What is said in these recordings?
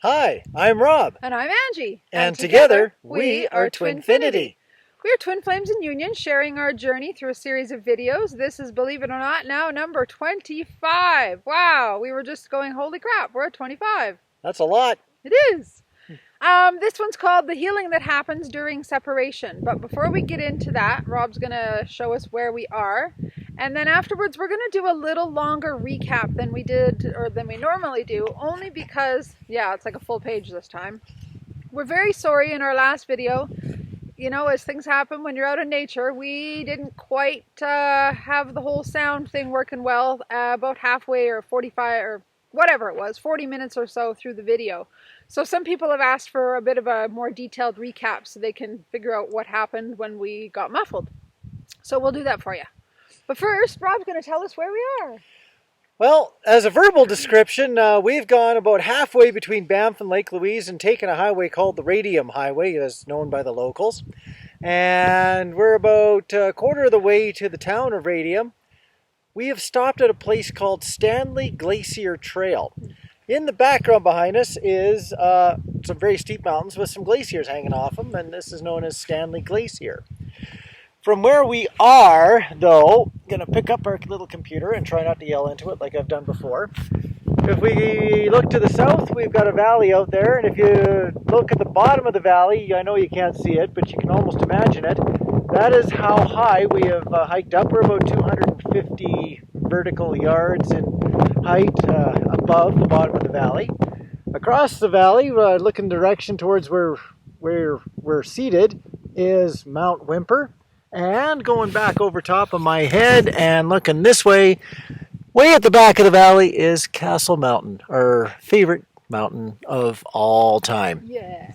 Hi, I'm Rob. And I'm Angie. And together, we are Twinfinity. We are twin flames in union, sharing our journey through a series of videos. This is, believe it or not, now number 25. Wow, we were just going, holy crap, we're at 25. That's a lot. It is. This one's called The Healing That Happens During Separation. But before we get into that, Rob's going to show us where we are. And then afterwards, we're going to do a little longer recap than we did, or than we normally do, only because, yeah, it's like a full page this time. We're very sorry in our last video. You know, as things happen when you're out in nature, we didn't quite have the whole sound thing working well about halfway or 45 or whatever it was, 40 minutes or so through the video. So some people have asked for a bit of a more detailed recap so they can figure out what happened when we got muffled. So we'll do that for you. But first, Rob's going to tell us where we are. Well, as a verbal description, we've gone about halfway between Banff and Lake Louise and taken a highway called the Radium Highway, as known by the locals. And we're about a quarter of the way to the town of Radium. We have stopped at a place called Stanley Glacier Trail. In the background behind us is some very steep mountains with some glaciers hanging off them, and this is known as Stanley Glacier. From where we are, though, I'm going to pick up our little computer and try not to yell into it like I've done before. If we look to the south, we've got a valley out there, and if you look at the bottom of the valley, I know you can't see it, but you can almost imagine it. That is how high we have hiked up. We're about 250 vertical yards in height above the bottom of the valley. Across the valley, looking direction towards where we're seated, is Mount Whymper. And going back over top of my head and looking this way at the back of the valley is Castle Mountain, our favorite mountain of all time. Yeah.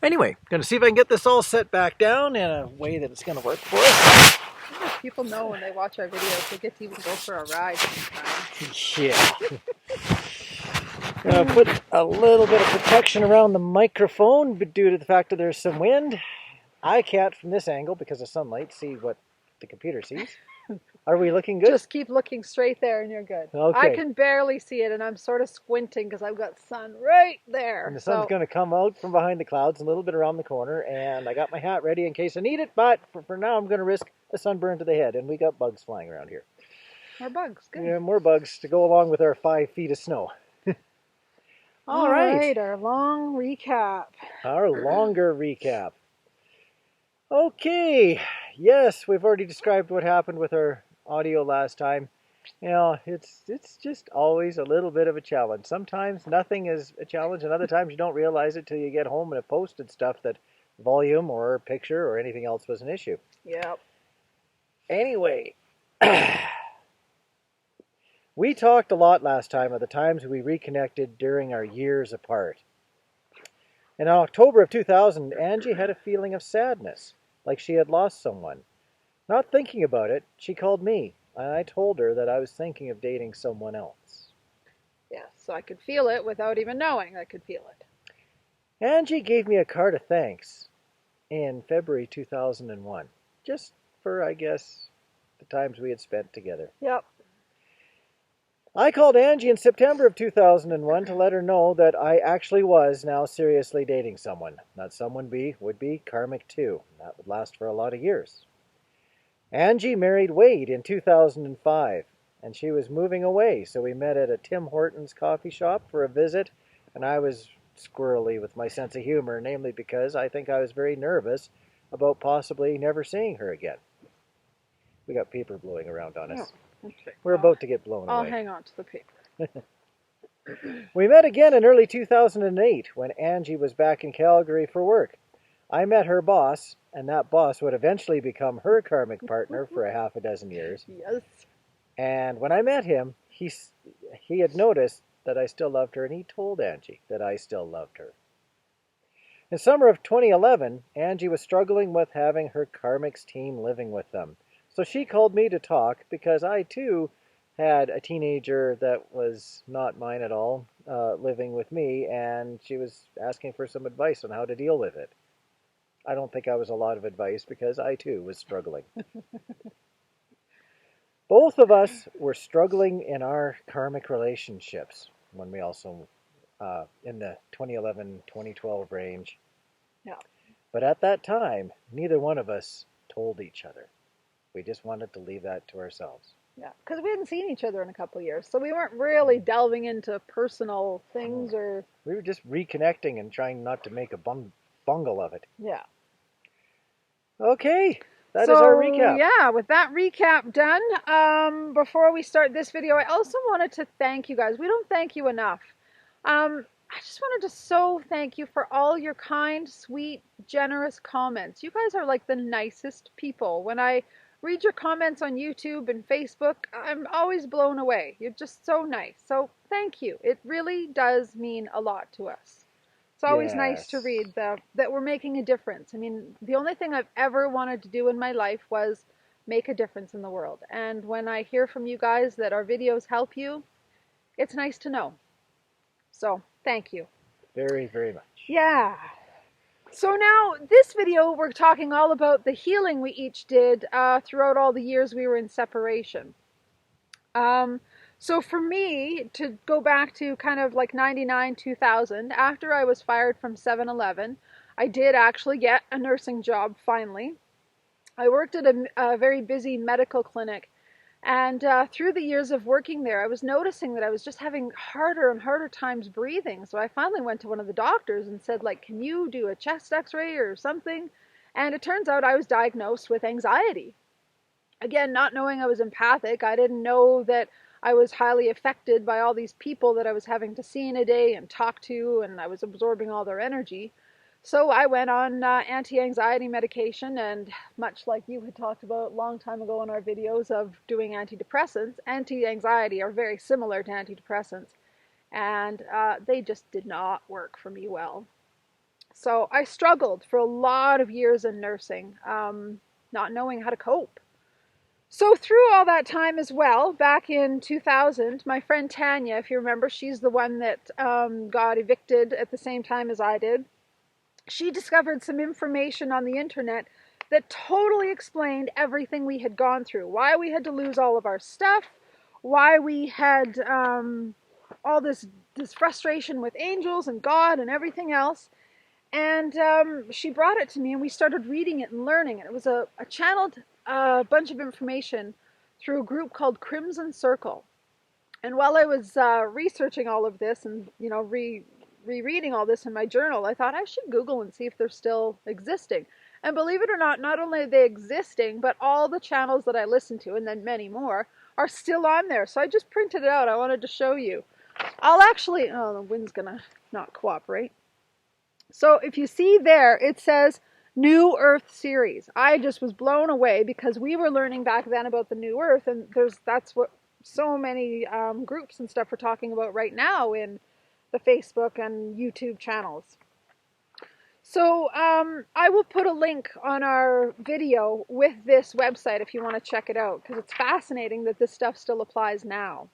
Anyway, going to see if I can get this all set back down in a way that it's going to work for us. People know when they watch our videos, they get to even go for a ride sometimes. Yeah. Going to put a little bit of protection around the microphone due to the fact that there's some wind. I can't, from this angle, because of sunlight, see what the computer sees. Are we looking good? Just keep looking straight there and you're good. Okay. I can barely see it and I'm sort of squinting because I've got sun right there. And the sun's going to come out from behind the clouds a little bit around the corner, and I got my hat ready in case I need it, but for now I'm going to risk a sunburn to the head, and we got bugs flying around here. More bugs, good. Yeah, more bugs to go along with our 5 feet of snow. All right, our long recap. Our longer recap. Okay, yes, we've already described what happened with our audio last time. You know, it's just always a little bit of a challenge. Sometimes nothing is a challenge, and other times you don't realize it till you get home and have posted stuff that volume or picture or anything else was an issue. Yep. Anyway, we talked a lot last time of the times we reconnected during our years apart. In October of 2000, Angie had a feeling of sadness, like she had lost someone. Not thinking about it, she called me, and I told her that I was thinking of dating someone else. Yes, so I could feel it without even knowing I could feel it. Angie gave me a card of thanks in February 2001, just for, I guess, the times we had spent together. Yep. I called Angie in September of 2001 to let her know that I actually was now seriously dating someone. That someone would be karmic too. That would last for a lot of years. Angie married Wade in 2005, and she was moving away, so we met at a Tim Hortons coffee shop for a visit, and I was squirrely with my sense of humor, namely because I think I was very nervous about possibly never seeing her again. We got paper blowing around on us. Oh, okay. We're about to get blown away. I'll hang on to the paper. We met again in early 2008 when Angie was back in Calgary for work. I met her boss, and that boss would eventually become her karmic partner for a half a dozen years. Yes. And when I met him, he had noticed that I still loved her, and he told Angie that I still loved her. In summer of 2011, Angie was struggling with having her karmics team living with them. So she called me to talk because I, too, had a teenager that was not mine at all living with me, and she was asking for some advice on how to deal with it. I don't think I was a lot of advice because I, too, was struggling. Both of us were struggling in our karmic relationships when we also in the 2011, 2012 range. Yeah. But at that time, neither one of us told each other. We just wanted to leave that to ourselves. Yeah, because we hadn't seen each other in a couple of years, so we weren't really delving into personal things or... We were just reconnecting and trying not to make a bungle of it. Yeah. Okay, that is our recap. Yeah, with that recap done, before we start this video, I also wanted to thank you guys. We don't thank you enough. I just wanted to thank you for all your kind, sweet, generous comments. You guys are like the nicest people. When I read your comments on YouTube and Facebook, I'm always blown away. You're just so nice. So thank you. It really does mean a lot to us. It's always nice to read that we're making a difference. I mean, the only thing I've ever wanted to do in my life was make a difference in the world. And when I hear from you guys that our videos help you, it's nice to know. So thank you. Very, very much. Yeah. So now, this video, we're talking all about the healing we each did throughout all the years we were in separation. So for me, to go back to kind of like 99, 2000, after I was fired from 7-Eleven, I did actually get a nursing job, finally. I worked at a very busy medical clinic, and through the years of working there, I was noticing that I was just having harder and harder times breathing. So I finally went to one of the doctors and said, like, can you do a chest x-ray or something? And it turns out I was diagnosed with anxiety. Again, not knowing I was empathic, I didn't know that I was highly affected by all these people that I was having to see in a day and talk to, and I was absorbing all their energy. So I went on anti-anxiety medication, and much like you had talked about a long time ago in our videos of doing antidepressants, anti-anxiety are very similar to antidepressants, and they just did not work for me well. So I struggled for a lot of years in nursing, not knowing how to cope. So through all that time as well, back in 2000, my friend Tanya, if you remember, she's the one that got evicted at the same time as I did. She discovered some information on the internet that totally explained everything we had gone through. Why we had to lose all of our stuff, why we had all this frustration with angels and God and everything else. And she brought it to me, and we started reading it and learning it. It was a channeled bunch of information through a group called Crimson Circle. And while I was researching all of this and, you know, rereading all this in my journal, I thought I should Google and see if they're still existing. And believe it or not, not only are they existing, but all the channels that I listen to, and then many more, are still on there. So I just printed it out. I wanted to show you. I'll actually, oh, the wind's gonna not cooperate. So if you see there, it says New Earth series. I just was blown away because we were learning back then about the New Earth, and that's what so many groups and stuff are talking about right now in the Facebook and YouTube channels. So I will put a link on our video with this website if you want to check it out, because it's fascinating that this stuff still applies now.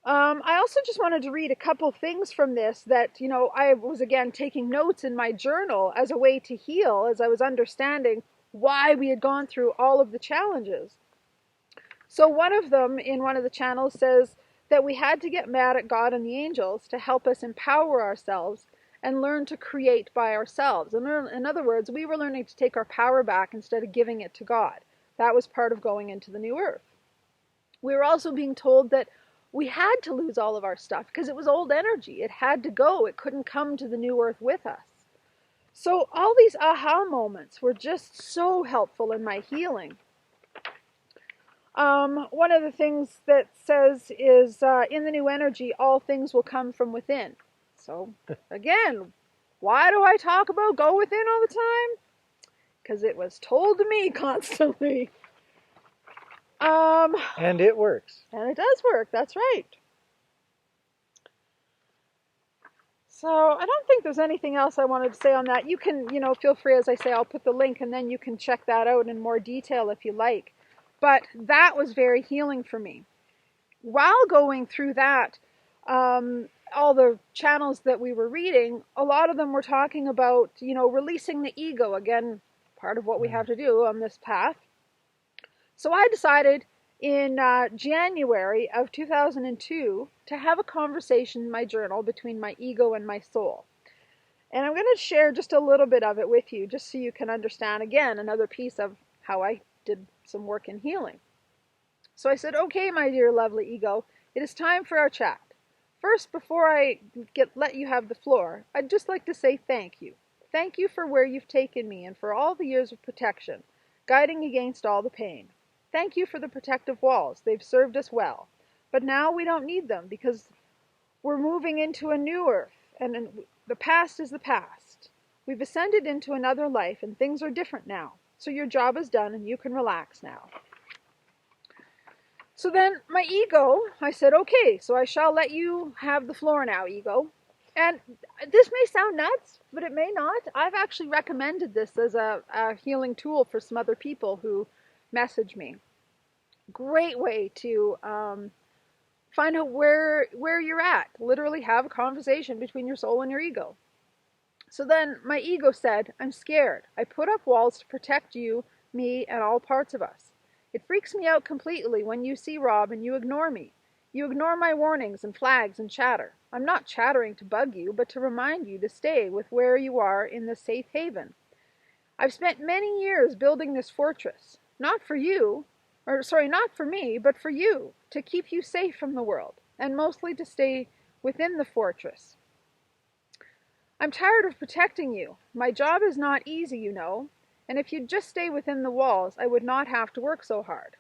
I also just wanted to read a couple things from this that, you know, I was again taking notes in my journal as a way to heal, as I was understanding why we had gone through all of the challenges. So one of them in one of the channels says that we had to get mad at God and the angels to help us empower ourselves and learn to create by ourselves. In other words, we were learning to take our power back instead of giving it to God. That was part of going into the New Earth. We were also being told that we had to lose all of our stuff because it was old energy. It had to go. It couldn't come to the New Earth with us. So all these aha moments were just so helpful in my healing. One of the things that says is, in the new energy, all things will come from within. So, again, why do I talk about go within all the time? Because it was told to me constantly. And it works. And it does work, that's right. So, I don't think there's anything else I wanted to say on that. You can, you know, feel free, as I say, I'll put the link, and then you can check that out in more detail if you like. But that was very healing for me. While going through that, all the channels that we were reading, a lot of them were talking about, you know, releasing the ego. Again, part of what we have to do on this path. So I decided, in January of 2002 to have a conversation in my journal between my ego and my soul. And I'm going to share just a little bit of it with you, just so you can understand, again, another piece of how I did some work in healing. So I said, okay, my dear lovely ego, it is time for our chat. First, before I let you have the floor, I'd just like to say thank you. Thank you for where you've taken me and for all the years of protection, guiding against all the pain. Thank you for the protective walls. They've served us well. But now we don't need them because we're moving into a new earth, and the past is the past. We've ascended into another life, and things are different now. So your job is done, and you can relax now. So then my ego, I said, okay, so I shall let you have the floor now, ego. And this may sound nuts, but it may not. I've actually recommended this as a healing tool for some other people who message me. Great way to find out where you're at. Literally have a conversation between your soul and your ego. So then my ego said, I'm scared. I put up walls to protect you, me, and all parts of us. It freaks me out completely when you see Rob and you ignore me. You ignore my warnings and flags and chatter. I'm not chattering to bug you, but to remind you to stay with where you are in the safe haven. I've spent many years building this fortress, not for you, not for me, but for you, to keep you safe from the world, and mostly to stay within the fortress. I'm tired of protecting you. My job is not easy, you know, and if you'd just stay within the walls, I would not have to work so hard.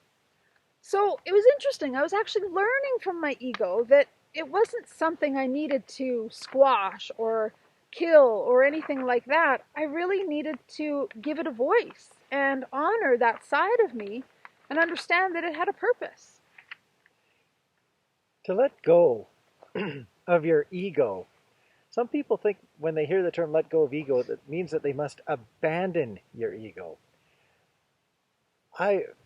So it was interesting. I was actually learning from my ego that it wasn't something I needed to squash or kill or anything like that. I really needed to give it a voice and honor that side of me and understand that it had a purpose. To let go of your ego. Some people think when they hear the term let go of ego, that means that they must abandon your ego.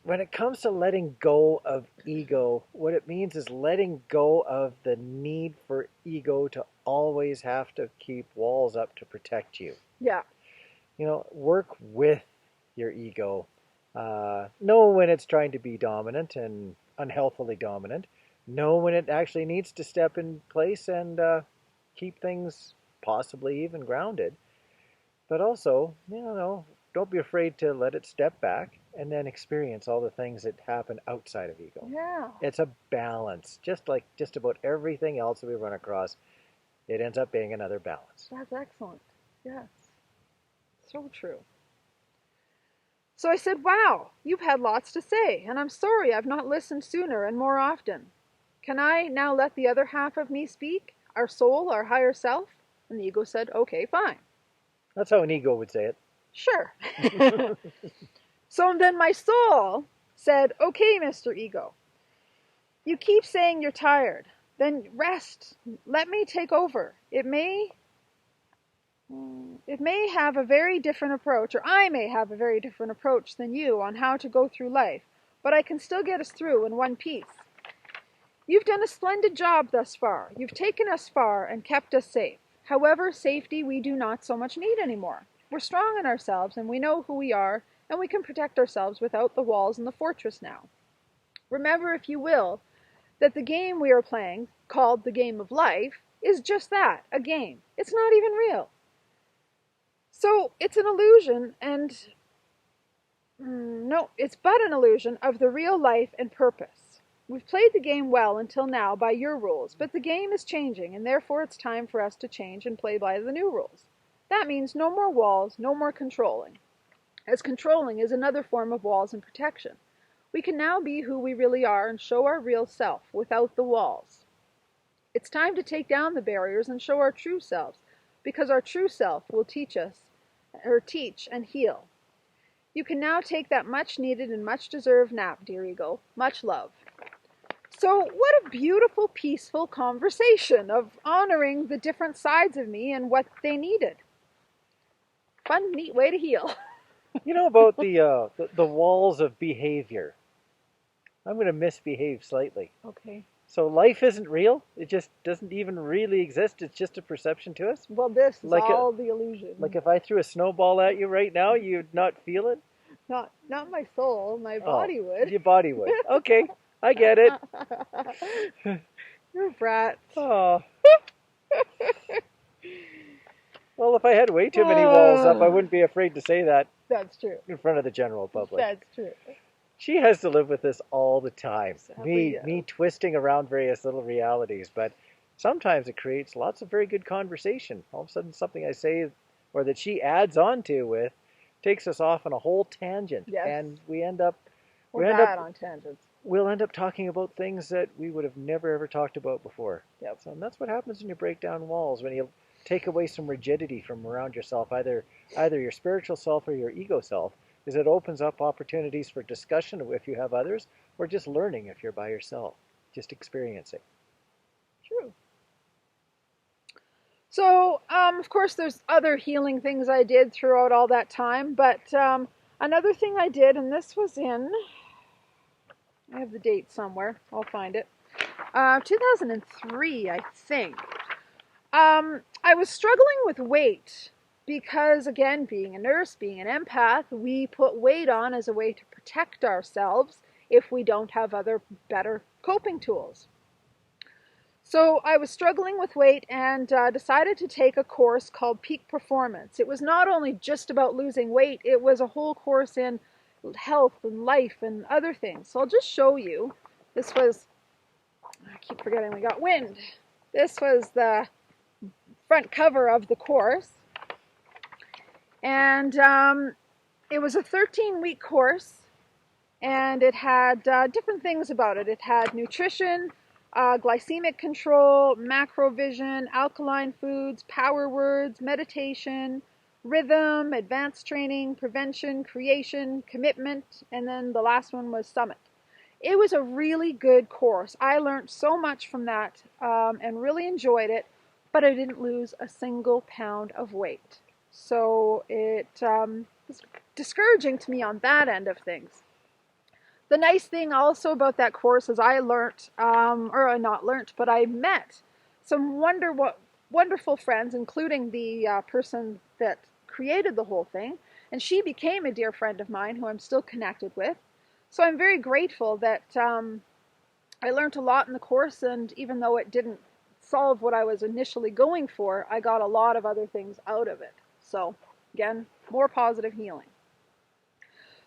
When it comes to letting go of ego, what it means is letting go of the need for ego to always have to keep walls up to protect you. Yeah. You know, work with your ego. Know when it's trying to be dominant and unhealthily dominant. Know when it actually needs to step in place and keep things possibly even grounded. But also, don't be afraid to let it step back and then experience all the things that happen outside of ego. Yeah. It's a balance. Just like just about everything else that we run across, it ends up being another balance. That's excellent. Yes. So true. So I said, wow, you've had lots to say, and I'm sorry I've not listened sooner and more often. Can I now let the other half of me speak? Our soul, our higher self? And the ego said, okay, fine. That's how an ego would say it. Sure. So then my soul said, okay, Mr. Ego, you keep saying you're tired. Then rest. Let me take over. It may have a very different approach, or I may have a very different approach than you on how to go through life, but I can still get us through in one piece. You've done a splendid job thus far. You've taken us far and kept us safe. However, safety we do not so much need anymore. We're strong in ourselves, and we know who we are, and we can protect ourselves without the walls and the fortress now. Remember, if you will, that the game we are playing, called the game of life, is just that, a game. It's not even real. So it's an illusion, and it's but an illusion of the real life and purpose. We've played the game well until now by your rules, but the game is changing, and therefore it's time for us to change and play by the new rules. That means no more walls, no more controlling, as controlling is another form of walls and protection. We can now be who we really are and show our real self without the walls. It's time to take down the barriers and show our true selves, because our true self will teach and heal. You can now take that much needed and much deserved nap, dear ego. Much love. So what a beautiful, peaceful conversation of honoring the different sides of me and what they needed. Fun, neat way to heal. You know about the walls of behavior. I'm going to misbehave slightly. Okay. So life isn't real? It just doesn't even really exist? It's just a perception to us? Well, this is all the illusion. Like if I threw a snowball at you right now, you'd not feel it? Not my soul, my body would. Your body would. Okay, I get it. You're a brat. Oh. Well, if I had way too many walls up, I wouldn't be afraid to say that. That's true. In front of the general public. That's true. She has to live with this all the time. Sadly, yeah. Me twisting around various little realities, but sometimes it creates lots of very good conversation. All of a sudden, something I say or that she adds on to with takes us off on a whole tangent, yes. and we end up on tangents. We'll end up talking about things that we would have never ever talked about before. Yep. So that's what happens when you break down walls, when you take away some rigidity from around yourself, either your spiritual self or your ego self, is it opens up opportunities for discussion if you have others, or just learning if you're by yourself, just experiencing. True. So, of course, there's other healing things I did throughout all that time, but another thing I did, and this was in, I have the date somewhere, I'll find it, 2003, I think. I was struggling with weight because, again, being a nurse, being an empath, we put weight on as a way to protect ourselves if we don't have other better coping tools. So I was struggling with weight and decided to take a course called Peak Performance. It was not only just about losing weight, it was a whole course in health and life and other things. So I'll just show you. This was, I keep forgetting we got wind. This was the front cover of the course, and it was a 13-week course, and it had different things about it. It had nutrition, glycemic control, macrovision, alkaline foods, power words, meditation, rhythm, advanced training, prevention, creation, commitment, and then the last one was summit. It was a really good course. I learned so much from that and really enjoyed it. But I didn't lose a single pound of weight. So it was discouraging to me on that end of things. The nice thing also about that course is I learnt, or not learnt, but I met some wonderful friends, including the person that created the whole thing. And she became a dear friend of mine who I'm still connected with. So I'm very grateful that I learned a lot in the course, and even though it didn't solve what I was initially going for, I got a lot of other things out of it. So again, more positive healing.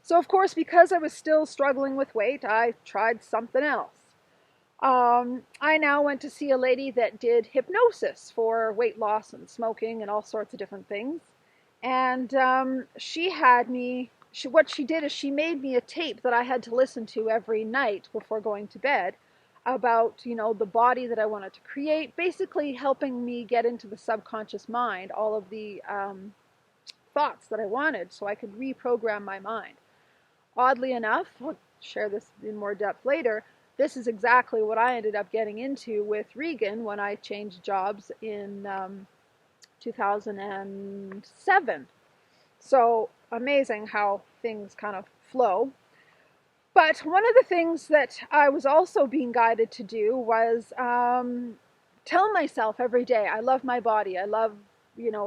So of course, because I was still struggling with weight, I tried something else. I now went to see a lady that did hypnosis for weight loss and smoking and all sorts of different things. And she had me, what she did is she made me a tape that I had to listen to every night before going to bed, about, the body that I wanted to create, basically helping me get into the subconscious mind, all of the thoughts that I wanted so I could reprogram my mind. Oddly enough, we'll share this in more depth later, this is exactly what I ended up getting into with Regan when I changed jobs in 2007. So amazing how things kind of flow. But one of the things that I was also being guided to do was tell myself every day, I love my body, I love,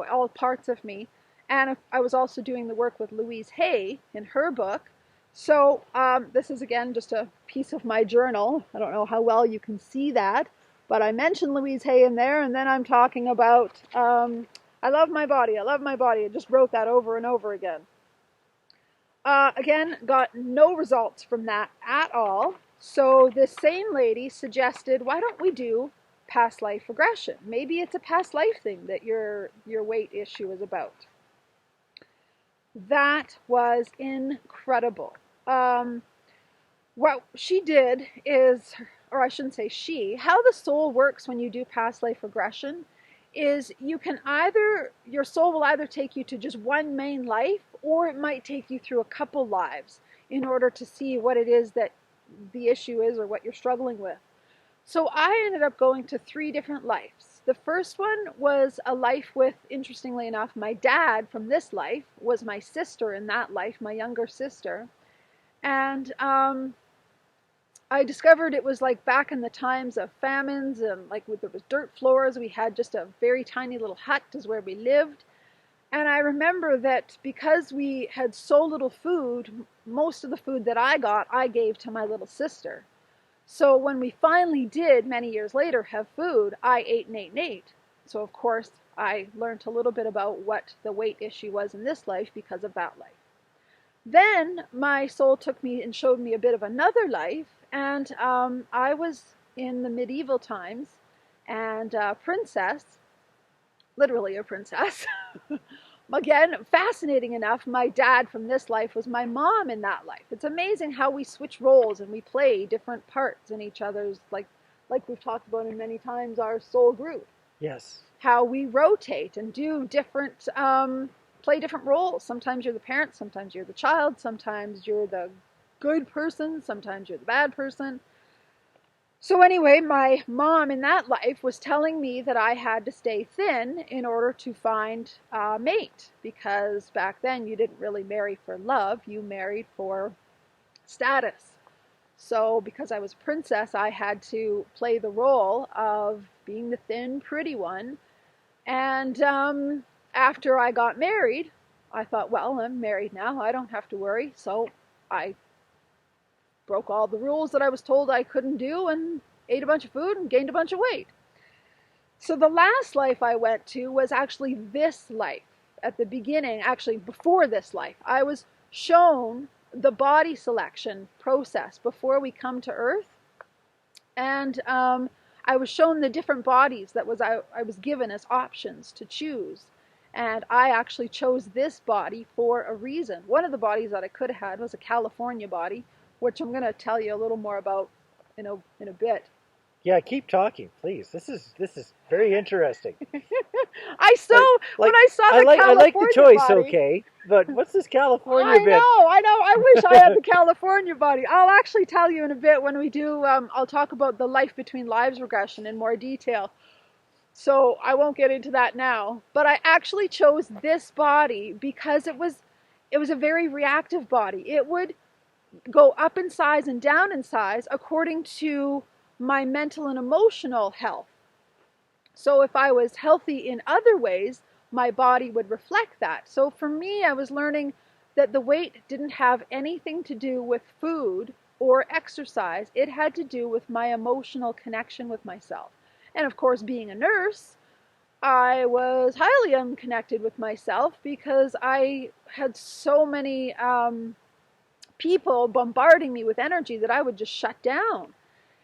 all parts of me. And I was also doing the work with Louise Hay in her book. So this is, again, just a piece of my journal. I don't know how well you can see that, but I mentioned Louise Hay in there, and then I'm talking about, I love my body, I love my body. I just wrote that over and over again. Again, got no results from that at all. So this same lady suggested, why don't we do past life regression? Maybe it's a past life thing that your weight issue is about. That was incredible. What she did is, or I shouldn't say she, how the soul works when you do past life regression is you can your soul will either take you to just one main life, or it might take you through a couple lives in order to see what it is that the issue is or what you're struggling with. So I ended up going to 3 different lives. The first one was a life with, interestingly enough, my dad from this life was my sister in that life, my younger sister. And I discovered it was like back in the times of famines, and like there was dirt floors. We had just a very tiny little hut is where we lived. And I remember that because we had so little food, most of the food that I got, I gave to my little sister. So when we finally did, many years later, have food, I ate and ate and ate. So of course, I learned a little bit about what the weight issue was in this life because of that life. Then my soul took me and showed me a bit of another life, and I was in the medieval times, and a princess, literally a princess. Again, fascinating enough, my dad from this life was my mom in that life. It's amazing how we switch roles and we play different parts in each other's, like we've talked about in many times, our soul group. Yes. How we rotate and do different, play different roles. Sometimes you're the parent, sometimes you're the child, sometimes you're the good person, sometimes you're the bad person. So anyway, my mom in that life was telling me that I had to stay thin in order to find a mate, because back then you didn't really marry for love, you married for status. So because I was a princess, I had to play the role of being the thin, pretty one. And after I got married, I thought, well, I'm married now, I don't have to worry. So I broke all the rules that I was told I couldn't do and ate a bunch of food and gained a bunch of weight. So the last life I went to was actually this life. At the beginning, actually before this life, I was shown the body selection process before we come to Earth. And I was shown the different bodies that I was given as options to choose. And I actually chose this body for a reason. One of the bodies that I could have had was a California body, which I'm going to tell you a little more about in a bit. Yeah, keep talking, please. This is very interesting. When I saw the California I like the choice, body, okay, but what's this California bit? I know. I wish I had the California body. I'll actually tell you in a bit when we do. I'll talk about the life between lives regression in more detail. So I won't get into that now. But I actually chose this body because it was a very reactive body. It would go up in size and down in size according to my mental and emotional health. So if I was healthy in other ways, my body would reflect that. So for me, I was learning that the weight didn't have anything to do with food or exercise. It had to do with my emotional connection with myself. And of course, being a nurse, I was highly unconnected with myself because I had so many people bombarding me with energy that I would just shut down.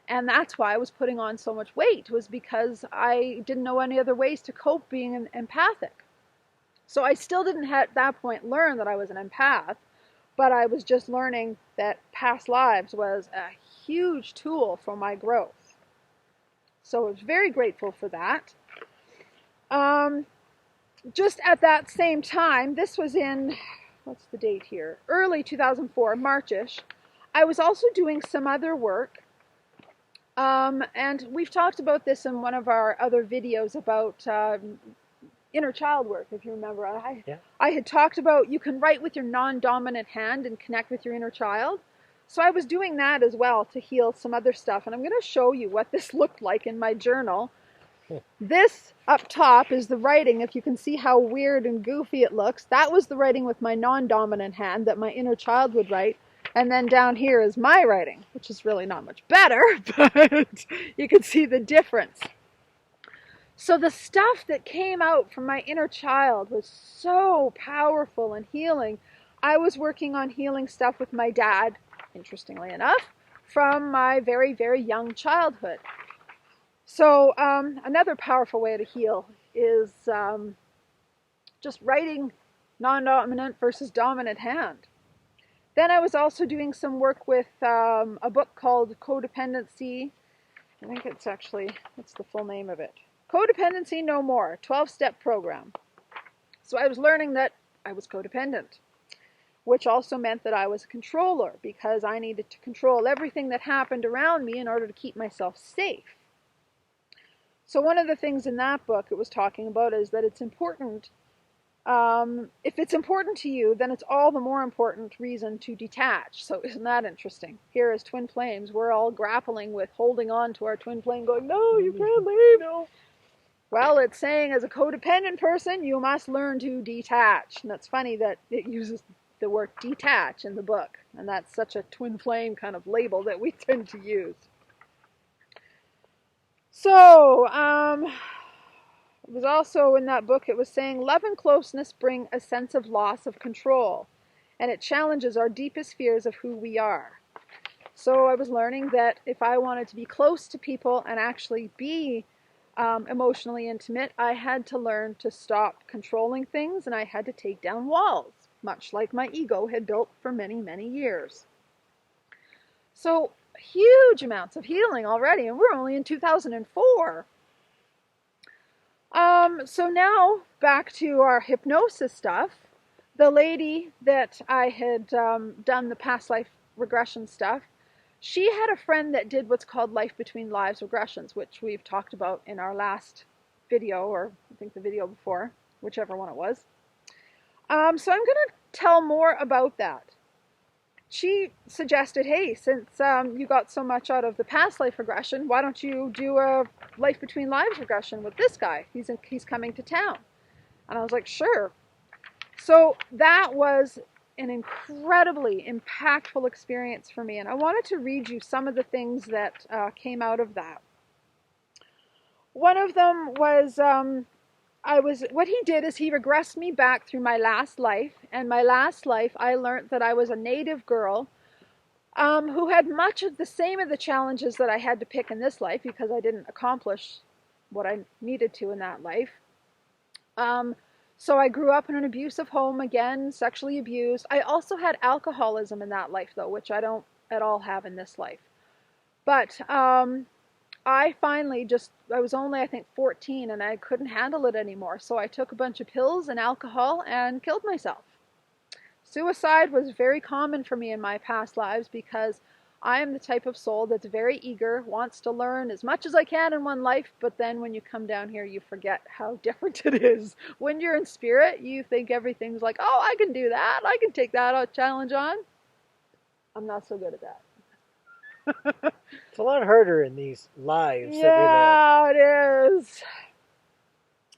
And that's why I was putting on so much weight, was because I didn't know any other ways to cope being an empathic. So I still didn't at that point learn that I was an empath, but I was just learning that past lives was a huge tool for my growth. So I was very grateful for that. Just at that same time, this was in, what's the date here? Early 2004, Marchish. I was also doing some other work. And we've talked about this in one of our other videos about inner child work, if you remember. I had talked about you can write with your non-dominant hand and connect with your inner child. So I was doing that as well to heal some other stuff. And I'm going to show you what this looked like in my journal. This up top is the writing. If you can see how weird and goofy it looks, that was the writing with my non-dominant hand that my inner child would write. And then down here is my writing, which is really not much better, but you can see the difference. So the stuff that came out from my inner child was so powerful and healing. I was working on healing stuff with my dad, interestingly enough, from my very, very young childhood. So another powerful way to heal is just writing non-dominant versus dominant hand. Then I was also doing some work with a book called Codependency. I think it's actually, what's the full name of it? Codependency No More, 12-step program. So I was learning that I was codependent, which also meant that I was a controller because I needed to control everything that happened around me in order to keep myself safe. So one of the things in that book it was talking about is that it's important. If it's important to you, then it's all the more important reason to detach. So isn't that interesting? Here as twin flames, we're all grappling with holding on to our twin flame going, no, you can't leave. No. Well, it's saying as a codependent person, you must learn to detach. And that's funny that it uses the word detach in the book. And that's such a twin flame kind of label that we tend to use. So, it was also in that book, it was saying, love and closeness bring a sense of loss of control, and it challenges our deepest fears of who we are. So I was learning that if I wanted to be close to people and actually be emotionally intimate, I had to learn to stop controlling things, and I had to take down walls, much like my ego had built for many, many years. So huge amounts of healing already, and we're only in 2004. So now back to our hypnosis stuff. The lady that I had done the past life regression stuff, she had a friend that did what's called life between lives regressions, which we've talked about in our last video, or I think the video before, whichever one it was. So I'm going to tell more about that. She suggested, hey, since you got so much out of the past life regression, why don't you do a life between lives regression with this guy? He's coming to town. And I was like, sure. So that was an incredibly impactful experience for me. And I wanted to read you some of the things that came out of that. One of them was, what he did is he regressed me back through my last life. And my last life, I learned that I was a native girl who had much of the same of the challenges that I had to pick in this life because I didn't accomplish what I needed to in that life. So I grew up in an abusive home, again, sexually abused. I also had alcoholism in that life, though, which I don't at all have in this life. But I finally I was only, I think, 14, and I couldn't handle it anymore. So I took a bunch of pills and alcohol and killed myself. Suicide was very common for me in my past lives because I am the type of soul that's very eager, wants to learn as much as I can in one life, but then when you come down here, you forget how different it is. When you're in spirit, you think everything's like, oh, I can do that. I can take that challenge on. I'm not so good at that. It's a lot harder in these lives that Yeah, it is.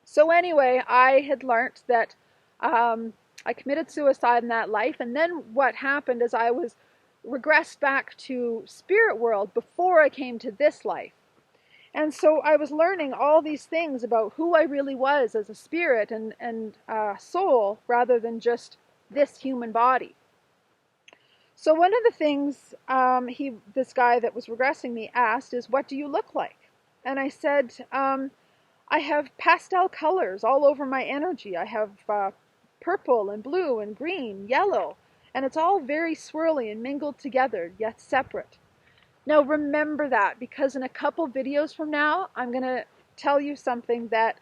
So anyway, I had learnt that I committed suicide in that life, and then what happened is I was regressed back to spirit world before I came to this life. And so I was learning all these things about who I really was as a spirit and soul rather than just this human body. So one of the things this guy that was regressing me asked is, what do you look like? And I said, I have pastel colors all over my energy. I have purple and blue and green, yellow, and it's all very swirly and mingled together, yet separate. Now remember that, because in a couple videos from now, I'm going to tell you something that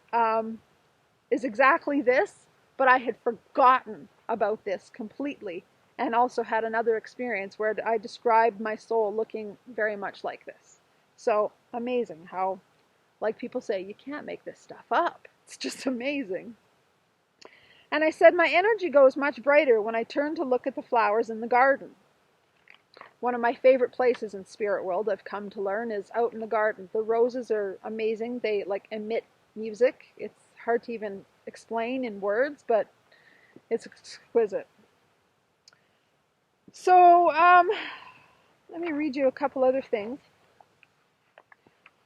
is exactly this, but I had forgotten about this completely, and also had another experience where I described my soul looking very much like this. So amazing how, like people say, you can't make this stuff up. It's just amazing. And I said, my energy goes much brighter when I turn to look at the flowers in the garden. One of my favorite places in spirit world, I've come to learn, is out in the garden. The roses are amazing. They like emit music. It's hard to even explain in words, but it's exquisite. So let me read you a couple other things.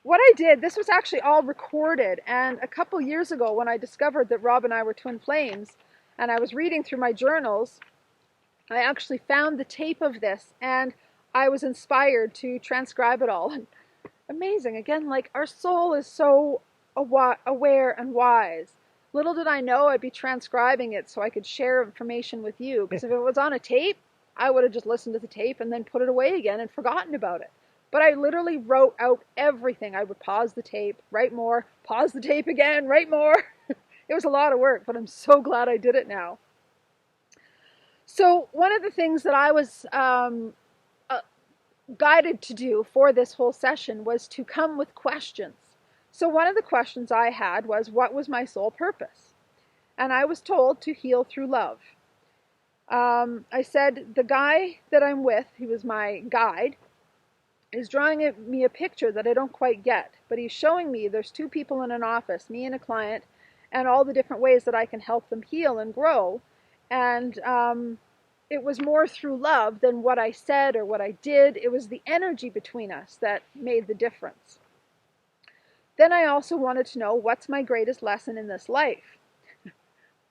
What I did, this was actually all recorded, and a couple years ago when I discovered that Rob and I were twin flames, and I was reading through my journals, I actually found the tape of this, and I was inspired to transcribe it all. And amazing, again, like our soul is so aware and wise. Little did I know I'd be transcribing it so I could share information with you, because if it was on a tape, I would have just listened to the tape and then put it away again and forgotten about it. But I literally wrote out everything. I would pause the tape, write more, pause the tape again, write more. It was a lot of work, but I'm so glad I did it now. So one of the things that I was guided to do for this whole session was to come with questions. So one of the questions I had was, what was my soul purpose? And I was told to heal through love. I said, the guy that I'm with, who was my guide, is drawing me a picture that I don't quite get, but he's showing me there's two people in an office, me and a client, and all the different ways that I can help them heal and grow. And it was more through love than what I said or what I did. It was the energy between us that made the difference. Then I also wanted to know, what's my greatest lesson in this life?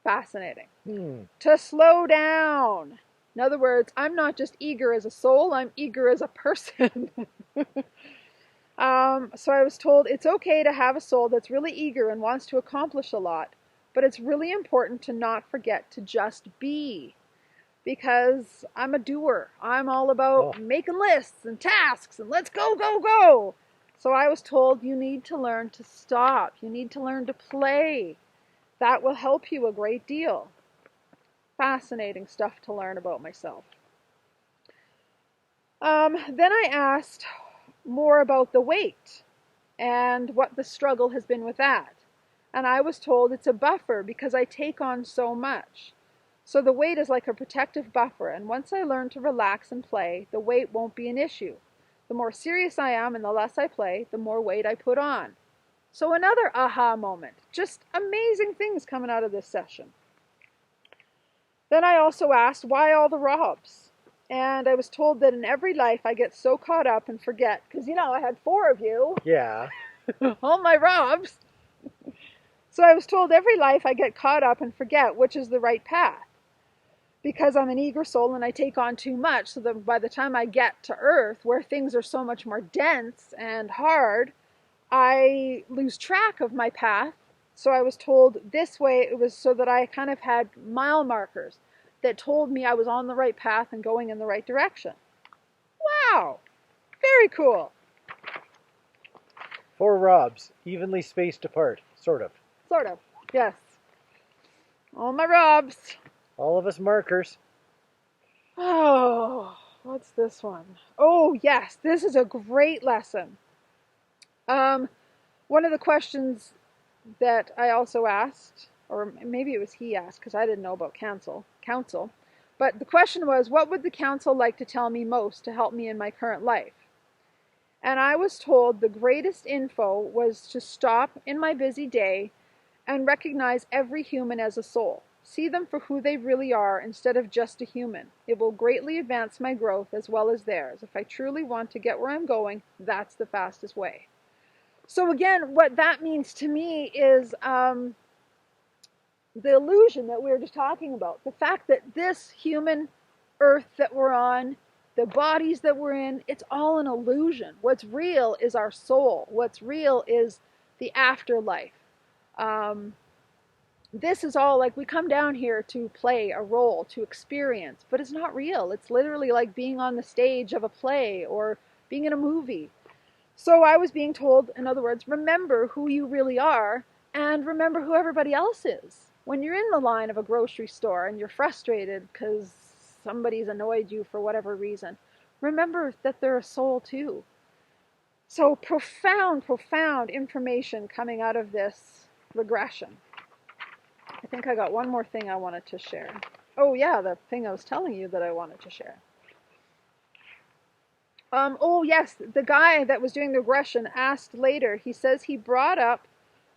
Fascinating. To slow down. In other words, I'm not just eager as a soul, I'm eager as a person. So I was told it's okay to have a soul that's really eager and wants to accomplish a lot, but it's really important to not forget to just be. Because I'm a doer. I'm all about making lists and tasks and let's go, go, go. So I was told you need to learn to stop. You need to learn to play. That will help you a great deal. Fascinating stuff to learn about myself. Then I asked more about the weight and what the struggle has been with that. And I was told it's a buffer because I take on so much. So the weight is like a protective buffer, and once I learn to relax and play, the weight won't be an issue. The more serious I am and the less I play, the more weight I put on. So another aha moment. Just amazing things coming out of this session. Then I also asked, why all the Robs? And I was told that in every life I get so caught up and forget, because, I had 4 of you. Yeah. All my Robs. So I was told every life I get caught up and forget which is the right path. Because I'm an eager soul and I take on too much, so that by the time I get to Earth, where things are so much more dense and hard, I lose track of my path. So I was told this way, it was so that I kind of had mile markers that told me I was on the right path and going in the right direction. Wow! Very cool. 4 Robs, evenly spaced apart, sort of. Sort of, yes. All my Robs. All of us markers. Oh, what's this one? Oh, yes, this is a great lesson. One of the questions that I also asked, or maybe it was he asked, because I didn't know about counsel, but the question was, what would the counsel like to tell me most to help me in my current life? And I was told the greatest info was to stop in my busy day and recognize every human as a soul. See them for who they really are instead of just a human. It will greatly advance my growth as well as theirs. If I truly want to get where I'm going, that's the fastest way. So again, what that means to me is the illusion that we were just talking about. The fact that this human earth that we're on, the bodies that we're in, it's all an illusion. What's real is our soul. What's real is the afterlife. This is all like we come down here to play a role, to experience, but it's not real. It's literally like being on the stage of a play or being in a movie. So I was being told, in other words, remember who you really are and remember who everybody else is. When you're in the line of a grocery store and you're frustrated because somebody's annoyed you for whatever reason, remember that they're a soul too. So profound, profound information coming out of this regression. I think I got one more thing I wanted to share. Oh yeah, the thing I was telling you that I wanted to share. Oh yes, the guy that was doing the regression asked later, he says he brought up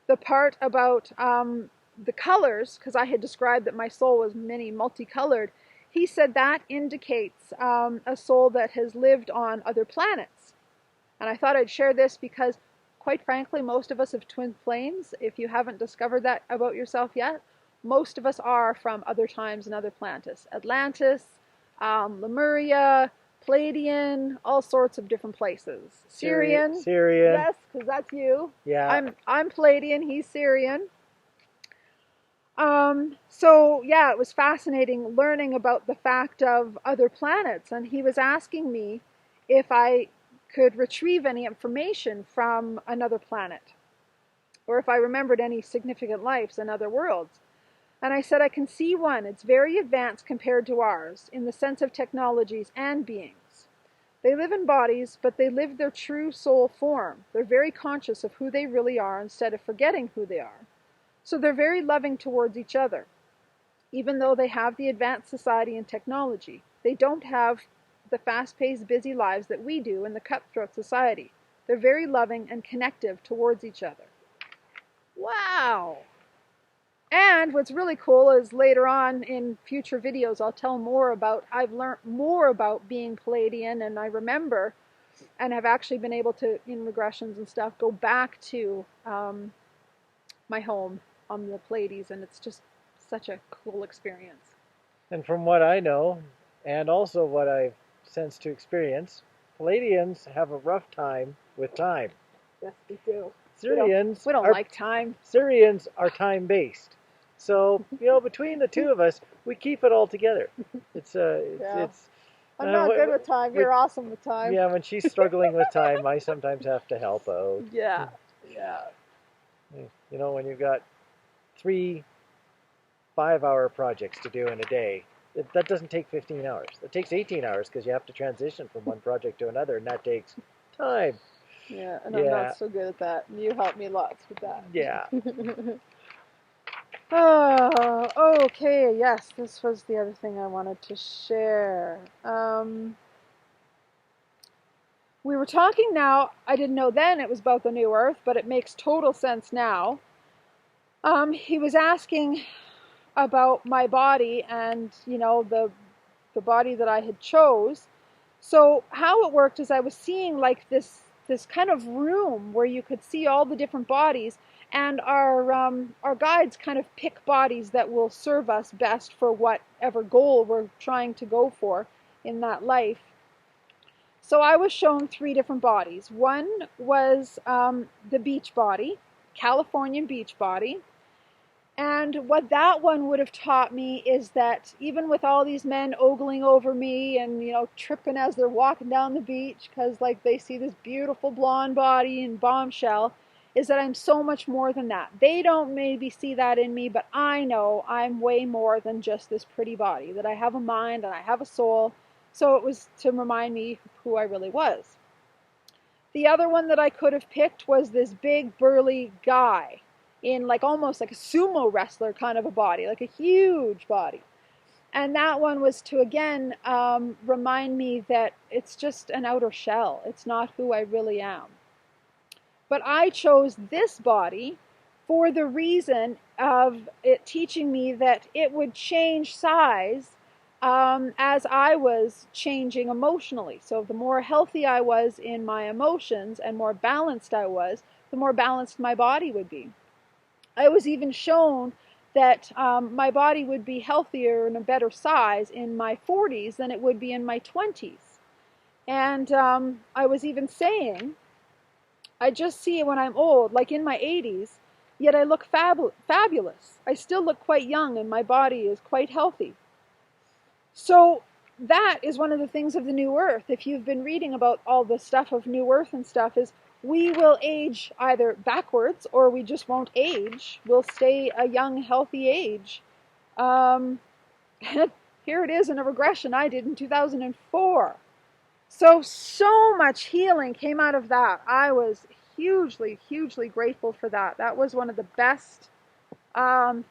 the part about the colors, because I had described that my soul was multicolored. He said that indicates a soul that has lived on other planets. And I thought I'd share this because, quite frankly, most of us have twin flames. If you haven't discovered that about yourself yet, most of us are from other times and other planets. Atlantis, Lemuria, Palladian, all sorts of different places. Syrian. Yes, because that's you. Yeah. I'm Palladian, he's Syrian. So yeah, it was fascinating learning about the fact of other planets, and he was asking me if I could retrieve any information from another planet, or if I remembered any significant lives in other worlds. And I said, I can see one. It's very advanced compared to ours in the sense of technologies and beings. They live in bodies, but they live their true soul form. They're very conscious of who they really are instead of forgetting who they are. So they're very loving towards each other. Even though they have the advanced society and technology, they don't have the fast-paced, busy lives that we do in the cutthroat society. They're very loving and connective towards each other. Wow! And what's really cool is later on in future videos, I'll tell more about, I've learned more about being Palladian, and I remember and have actually been able to, in regressions and stuff, go back to my home on the Pleiades, and it's just such a cool experience. And from what I know, and also what I've sensed to experience, Palladians have a rough time with time. Yes, we do. Syrians We don't like time. Syrians are time-based. So, between the two of us, we keep it all together. I'm not good with time. You're awesome with time. Yeah, when she's struggling with time, I sometimes have to help out. Yeah. When you've got 3 5-hour projects to do in a day, that doesn't take 15 hours. It takes 18 hours because you have to transition from one project to another, and that takes time. Yeah, and I'm not so good at that. You help me lots with that. Yeah. Oh, okay. Yes, this was the other thing I wanted to share. We were talking now, I didn't know then it was about the new earth, but it makes total sense now. He was asking about my body and, the body that I had chose. So how it worked is I was seeing like this kind of room where you could see all the different bodies, and our guides kind of pick bodies that will serve us best for whatever goal we're trying to go for in that life. So I was shown 3 different bodies. One was the beach body, Californian beach body. And what that one would have taught me is that even with all these men ogling over me and, tripping as they're walking down the beach because, like, they see this beautiful blonde body and bombshell, is that I'm so much more than that. They don't maybe see that in me, but I know I'm way more than just this pretty body, that I have a mind and I have a soul. So it was to remind me who I really was. The other one that I could have picked was this big burly guy in almost like a sumo wrestler kind of a body, like a huge body. And that one was to again remind me that it's just an outer shell. It's not who I really am. But I chose this body for the reason of it teaching me that it would change size as I was changing emotionally. So the more healthy I was in my emotions and more balanced I was, the more balanced my body would be. I was even shown that my body would be healthier and a better size in my 40s than it would be in my 20s. And I was even saying, I just see it when I'm old, like in my 80s, yet I look fabulous. I still look quite young and my body is quite healthy. So that is one of the things of the New Earth. If you've been reading about all the stuff of New Earth and stuff, is we will age either backwards or we just won't age. We'll stay a young, healthy age. Here it is in a regression I did in 2004. So much healing came out of that. I was hugely, hugely grateful for that. That was one of the best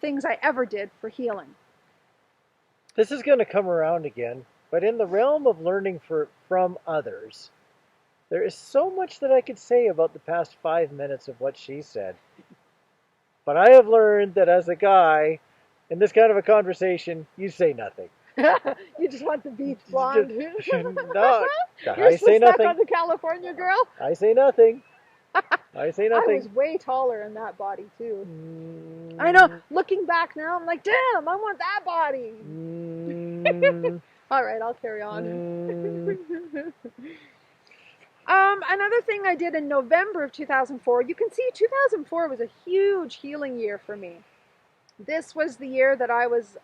things I ever did for healing. This is going to come around again, but in the realm of learning from others, there is so much that I could say about the past 5 minutes of what she said. But I have learned that as a guy, in this kind of a conversation, you say nothing. You just want the beach blonde. No, You're so stuck on the California girl. I say nothing. I say nothing. I was way taller in that body too. I know. Looking back now, I'm like, damn, I want that body. All right, I'll carry on. Another thing I did in November of 2004, you can see 2004 was a huge healing year for me. This was the year that I was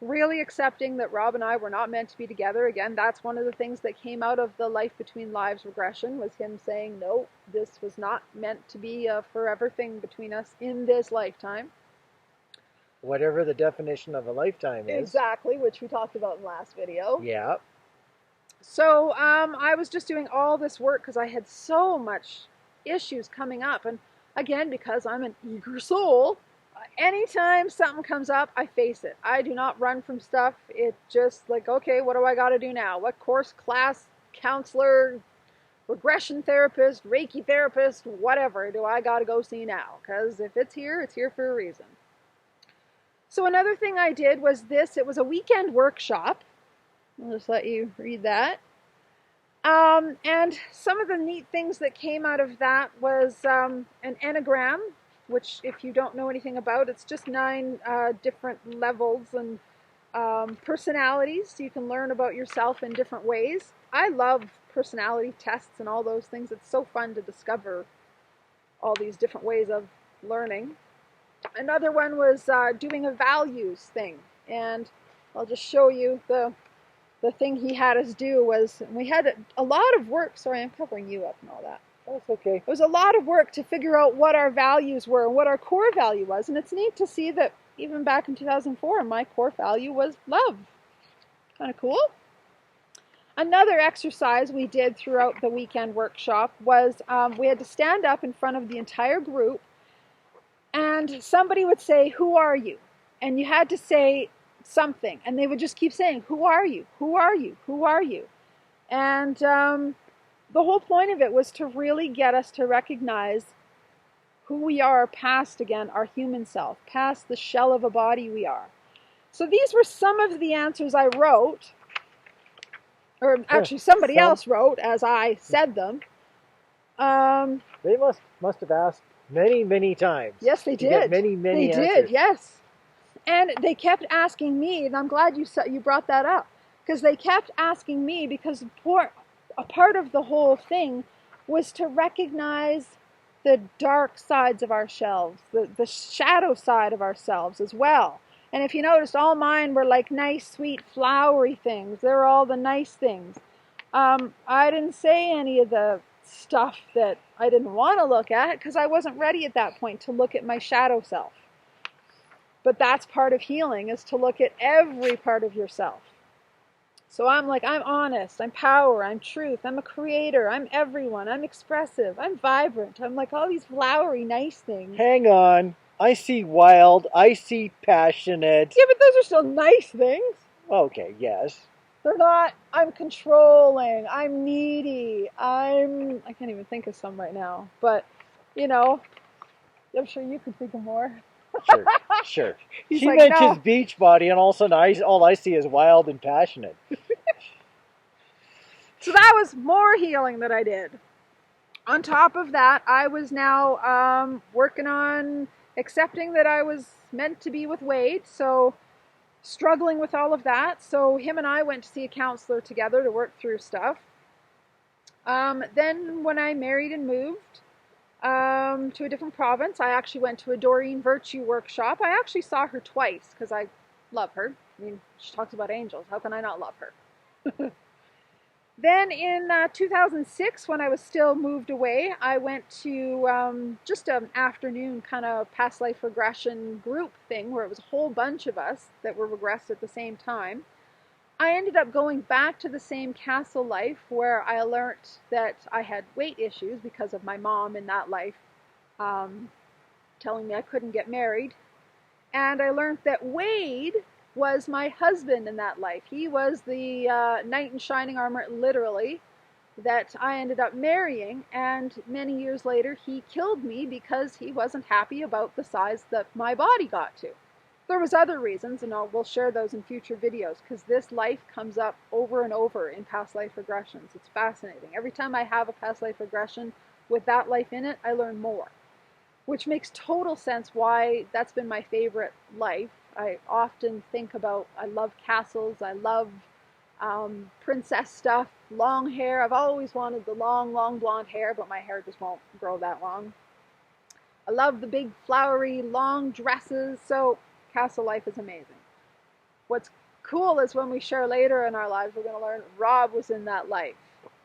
really accepting that Rob and I were not meant to be together. Again, that's one of the things that came out of the Life Between Lives regression, was him saying, no, this was not meant to be a forever thing between us in this lifetime. Whatever the definition of a lifetime is. Exactly, which we talked about in the last video. Yeah. So I was just doing all this work because I had so much issues coming up. And again, because I'm an eager soul, anytime something comes up, I face it. I do not run from stuff. It's just like, okay, what do I got to do now? What course, class, counselor, regression therapist, Reiki therapist, whatever do I got to go see now? Because if it's here for a reason. So another thing I did was this. It was a weekend workshop. I'll just let you read that. And some of the neat things that came out of that was an enneagram, which if you don't know anything about, it's just 9 different levels and personalities. So you can learn about yourself in different ways. I love personality tests and all those things. It's so fun to discover all these different ways of learning. Another one was doing a values thing. And I'll just show you the thing he had us do was, we had a lot of work. Sorry, I'm covering you up and all that. That's okay. It was a lot of work to figure out what our values were and what our core value was. And it's neat to see that even back in 2004, my core value was love. Kind of cool. Another exercise we did throughout the weekend workshop was we had to stand up in front of the entire group and somebody would say, "Who are you?" And you had to say something. And they would just keep saying, "Who are you? Who are you? Who are you?" And the whole point of it was to really get us to recognize who we are past, again, our human self, past the shell of a body we are. So these were some of the answers I wrote, or actually somebody else wrote as I said them. They must have asked many times. Yes, they did. Many they answers. did, yes. And they kept asking me, and I'm glad you brought that up, because they kept asking me, because a part of the whole thing was to recognize the dark sides of ourselves, the shadow side of ourselves as well. And if you noticed, all mine were like nice, sweet, flowery things. They're all the nice things. I didn't say any of the stuff that I didn't want to look at, because I wasn't ready at that point to look at my shadow self. But that's part of healing, is to look at every part of yourself. So I'm like, I'm honest, I'm power, I'm truth, I'm a creator, I'm everyone, I'm expressive, I'm vibrant. I'm like all these flowery, nice things. Hang on. I see wild, I see passionate. Yeah, but those are still nice things. Okay, yes. They're not, I'm controlling, I'm needy, I can't even think of some right now. But, you know, I'm sure you could think of more. Sure. He's She like, mentions no. beach body, and all of a sudden all I see is wild and passionate. So that was more healing that I did. On top of that, I was now working on accepting that I was meant to be with Wade, so struggling with all of that. So him and I went to see a counselor together to work through stuff. Then when I married and moved to a different province, I actually went to a Doreen Virtue workshop. I actually saw her twice because I love her. I mean, she talks about angels. How can I not love her? Then in 2006, when I was still moved away, I went to just an afternoon kind of past life regression group thing where it was a whole bunch of us that were regressed at the same time. I ended up going back to the same castle life where I learned that I had weight issues because of my mom in that life telling me I couldn't get married. And I learned that Wade was my husband in that life. He was the knight in shining armor, literally, that I ended up marrying. And many years later, he killed me because he wasn't happy about the size that my body got to. There was other reasons, and we'll share those in future videos, because this life comes up over and over in past life regressions. It's fascinating. Every time I have a past life regression with that life in it, I learn more, which makes total sense why that's been my favorite life. I often think about, I love castles, I love princess stuff, long hair. I've always wanted the long blonde hair, but my hair just won't grow that long. I love the big flowery long dresses, so castle life is amazing. What's cool is when we share later in our lives, we're going to learn Rob was in that life.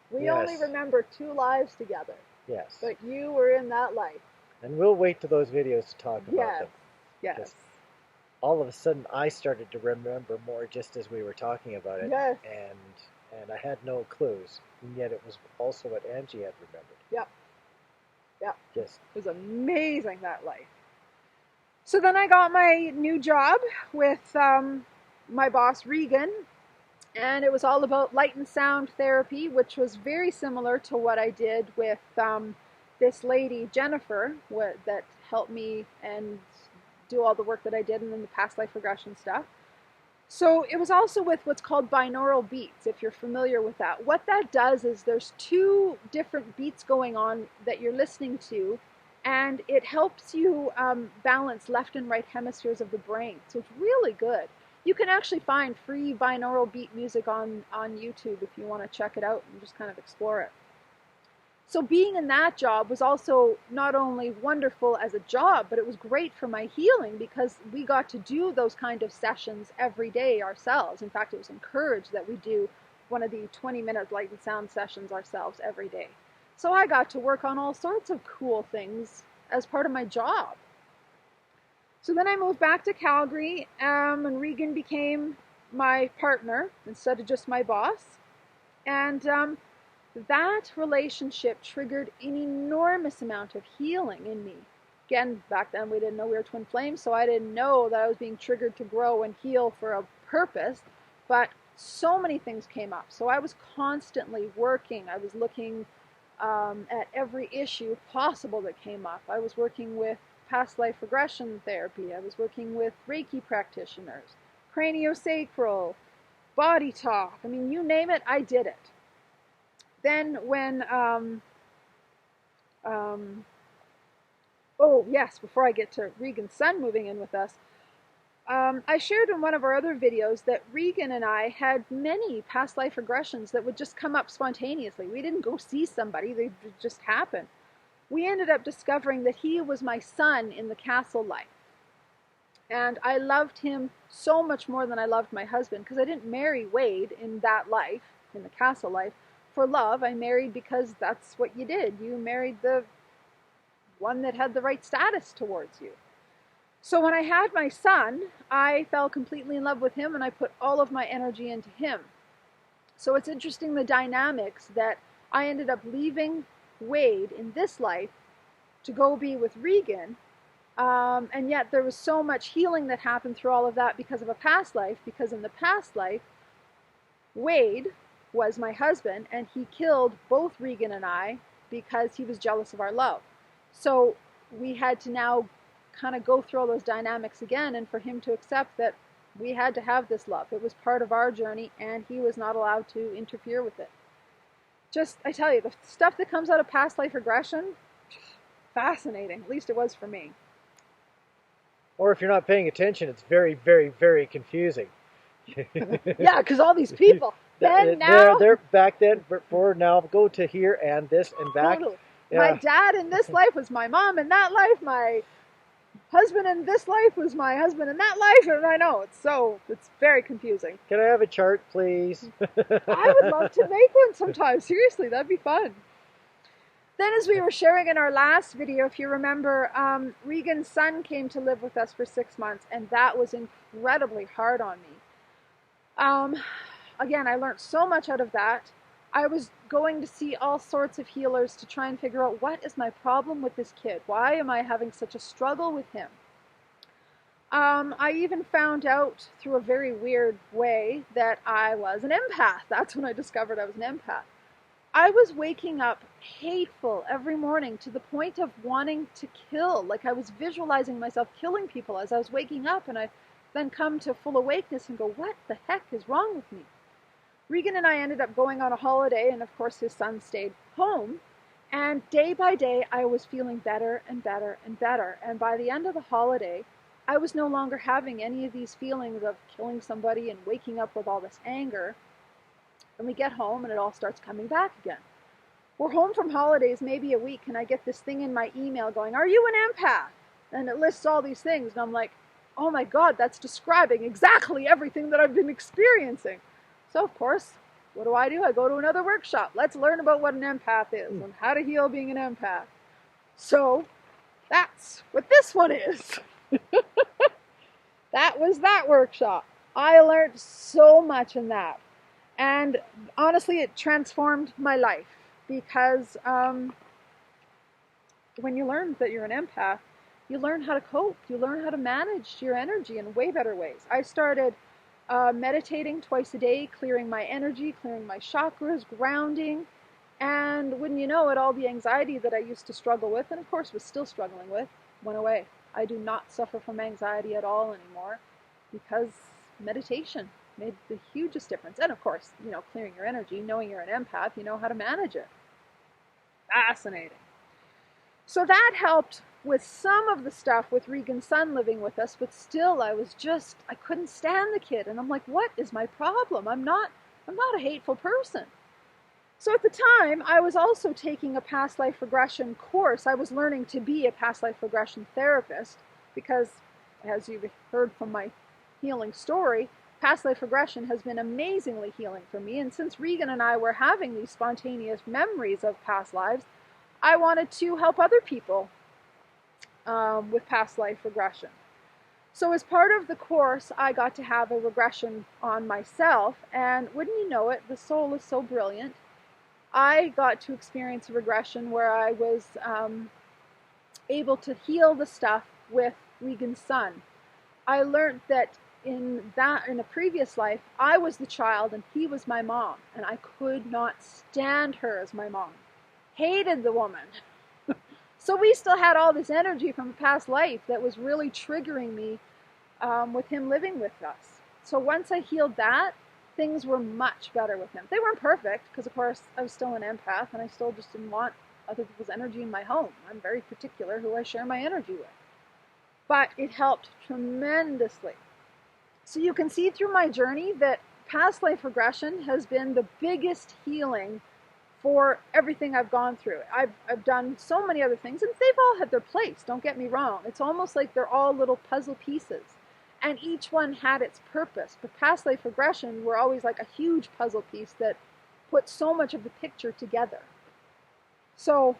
We only remember 2 lives together. Yes. But you were in that life. And we'll wait to those videos to talk about them. Yes. Just all of a sudden, I started to remember more just as we were talking about it. Yes. And I had no clues. And yet it was also what Angie had remembered. Yep. Just. It was amazing, that life. So then I got my new job with my boss, Regan. And it was all about light and sound therapy, which was very similar to what I did with this lady, Jennifer, that helped me and do all the work that I did and then the past life regression stuff. So it was also with what's called binaural beats, if you're familiar with that. What that does is there's two different beats going on that you're listening to, and it helps you balance left and right hemispheres of the brain. So it's really good. You can actually find free binaural beat music on YouTube if you want to check it out and just kind of explore it. So being in that job was also not only wonderful as a job, but it was great for my healing because we got to do those kind of sessions every day ourselves. In fact, it was encouraged that we do one of the 20-minute light and sound sessions ourselves every day. So I got to work on all sorts of cool things as part of my job. So then I moved back to Calgary, and Regan became my partner instead of just my boss. And that relationship triggered an enormous amount of healing in me. Again, back then we didn't know we were twin flames, so I didn't know that I was being triggered to grow and heal for a purpose, but so many things came up. So I was constantly working. I was looking at every issue possible that came up. I was working with past life regression therapy. I was working with Reiki practitioners, craniosacral, body talk. I mean, you name it, I did it. Then when, oh yes, before I get to Regan's son moving in with us, I shared in one of our other videos that Regan and I had many past life regressions that would just come up spontaneously. We didn't go see somebody, they just happened. We ended up discovering that he was my son in the castle life. And I loved him so much more than I loved my husband because I didn't marry Wade in that life, in the castle life, for love. I married because that's what you did. You married the one that had the right status towards you. So when I had my son, I fell completely in love with him and I put all of my energy into him. So it's interesting the dynamics that I ended up leaving Wade in this life to go be with Regan. And yet there was so much healing that happened through all of that because of a past life, because in the past life, Wade was my husband, and he killed both Regan and I because he was jealous of our love. So we had to now kind of go through all those dynamics again, and for him to accept that we had to have this love. It was part of our journey, and he was not allowed to interfere with it. Just, I tell you, the stuff that comes out of past life regression, fascinating. At least it was for me. Or if you're not paying attention, it's very, very, very confusing. Yeah, because all these people. Then now, they're back then, forward now, go to here and this and back. Totally. Yeah. My dad in this life was my mom in that life. My husband in this life was my husband in that life. And I know, it's very confusing. Can I have a chart, please? I would love to make one sometime. Seriously, that'd be fun. Then as we were sharing in our last video, if you remember, Regan's son came to live with us for 6 months, and that was incredibly hard on me. Again, I learned so much out of that. I was going to see all sorts of healers to try and figure out what is my problem with this kid? Why am I having such a struggle with him? I even found out through a very weird way that I was an empath. That's when I discovered I was an empath. I was waking up hateful every morning to the point of wanting to kill. Like I was visualizing myself killing people as I was waking up, and I then come to full awakeness and go, what the heck is wrong with me? Regan and I ended up going on a holiday, and of course his son stayed home. And day by day, I was feeling better and better and better. And by the end of the holiday, I was no longer having any of these feelings of killing somebody and waking up with all this anger. And we get home, and it all starts coming back again. We're home from holidays maybe a week, and I get this thing in my email going, are you an empath? And it lists all these things, and I'm like, oh my God, that's describing exactly everything that I've been experiencing. So, of course, what do? I go to another workshop. Let's learn about what an empath is and how to heal being an empath. So, that's what this one is. That was that workshop. I learned so much in that. And honestly, it transformed my life because when you learn that you're an empath, you learn how to cope. You learn how to manage your energy in way better ways. I started meditating twice a day, clearing my energy, clearing my chakras, grounding, and wouldn't you know it, all the anxiety that I used to struggle with, and of course was still struggling with, went away. I do not suffer from anxiety at all anymore because meditation made the hugest difference. And of course, you know, clearing your energy, knowing you're an empath, you know how to manage it. Fascinating. So that helped with some of the stuff with Regan's son living with us, but still I couldn't stand the kid. And I'm like, what is my problem? I'm not a hateful person. So at the time, I was also taking a past life regression course. I was learning to be a past life regression therapist because, as you've heard from my healing story, past life regression has been amazingly healing for me. And since Regan and I were having these spontaneous memories of past lives, I wanted to help other people with past life regression. So as part of the course, I got to have a regression on myself. And wouldn't you know it, the soul is so brilliant. I got to experience a regression where I was able to heal the stuff with Regan's son. I learned that in a previous life, I was the child and he was my mom, and I could not stand her as my mom. Hated the woman. So we still had all this energy from a past life that was really triggering me with him living with us. So once I healed that, things were much better with him. They weren't perfect because, of course, I was still an empath and I still just didn't want other people's energy in my home. I'm very particular who I share my energy with. But it helped tremendously. So you can see through my journey that past life regression has been the biggest healing for everything I've gone through. I've done so many other things, and they've all had their place, don't get me wrong. It's almost like they're all little puzzle pieces, and each one had its purpose. But past life regression were always like a huge puzzle piece that put so much of the picture together. So,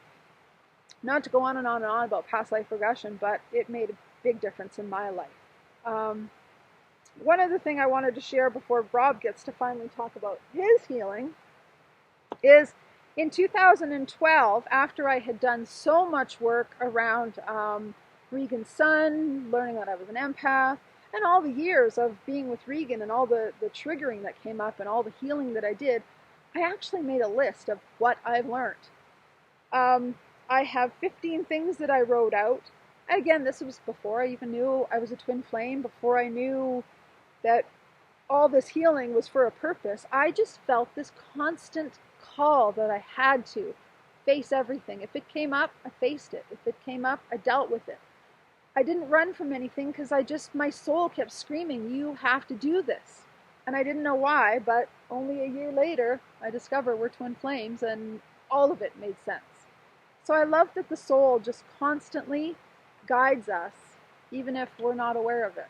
not to go on and on and on about past life regression, but it made a big difference in my life. One other thing I wanted to share before Rob gets to finally talk about his healing is in 2012, after I had done so much work around Regan's son, learning that I was an empath, and all the years of being with Regan and all the triggering that came up and all the healing that I did, I actually made a list of what I've learned. I have 15 things that I wrote out. Again, this was before I even knew I was a twin flame, before I knew that all this healing was for a purpose. I just felt this constant call that I had to face everything. If it came up, I faced it. If it came up, I dealt with it. I didn't run from anything because my soul kept screaming, you have to do this. And I didn't know why, but only a year later, I discovered we're twin flames and all of it made sense. So I love that the soul just constantly guides us, even if we're not aware of it.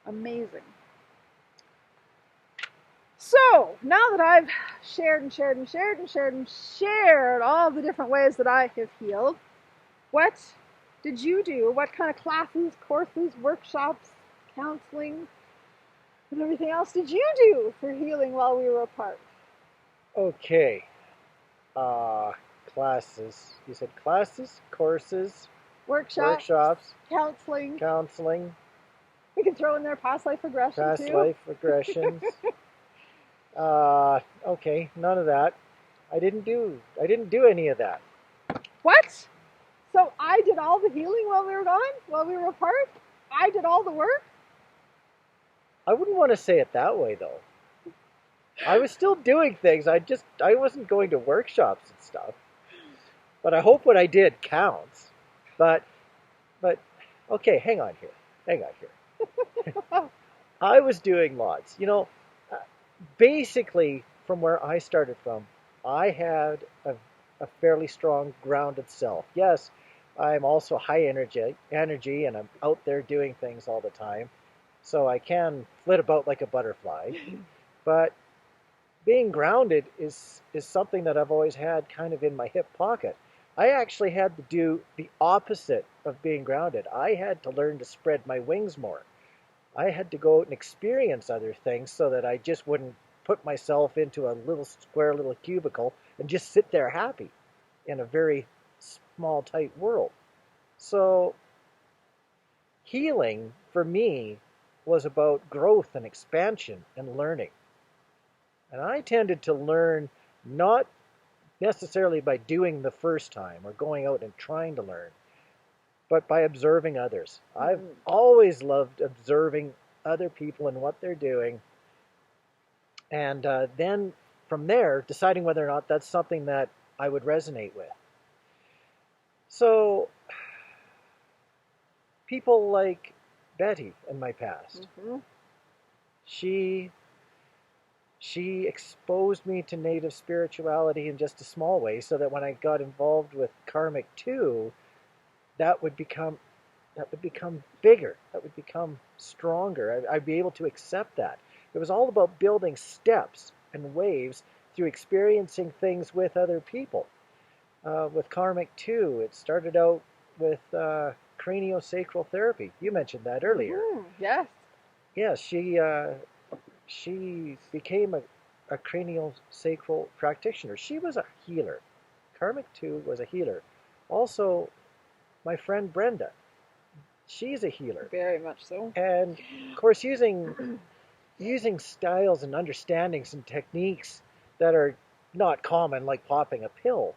Amazing. So, now that I've shared all the different ways that I have healed, what did you do? What kind of classes, courses, workshops, counseling, and everything else did you do for healing while we were apart? Okay. Classes. You said classes, courses, workshops, counseling. We can throw in there past life regression too. Past life regressions. Okay, none of that. I didn't do any of that. What? So I did all the healing while we were gone? While we were apart? I did all the work? I wouldn't want to say it that way, though. I was still doing things. I wasn't going to workshops and stuff. But I hope what I did counts. But okay, hang on here. I was doing lots. You know, basically, from where I started from, I had a fairly strong, grounded self. Yes, I'm also high energy, and I'm out there doing things all the time. So I can flit about like a butterfly. But being grounded is something that I've always had kind of in my hip pocket. I actually had to do the opposite of being grounded. I had to learn to spread my wings more. I had to go out and experience other things so that I just wouldn't put myself into a little square little cubicle and just sit there happy in a very small, tight world. So healing for me was about growth and expansion and learning. And I tended to learn not necessarily by doing the first time or going out and trying to learn, but by observing others. I've always loved observing other people and what they're doing, and then from there deciding whether or not that's something that I would resonate with. So people like Betty in my past, she exposed me to native spirituality in just a small way, so that when I got involved with karmic 2, that would become bigger, that would become stronger. I'd be able to accept that. It was all about building steps and waves through experiencing things with other people. With karmic 2, it started out with craniosacral therapy. You mentioned that earlier. Yes. Yes, she became a craniosacral practitioner. She was a healer. Karmic 2 was a healer. Also, my friend Brenda, she's a healer. Very much so. And of course, using styles and understandings and techniques that are not common, like popping a pill,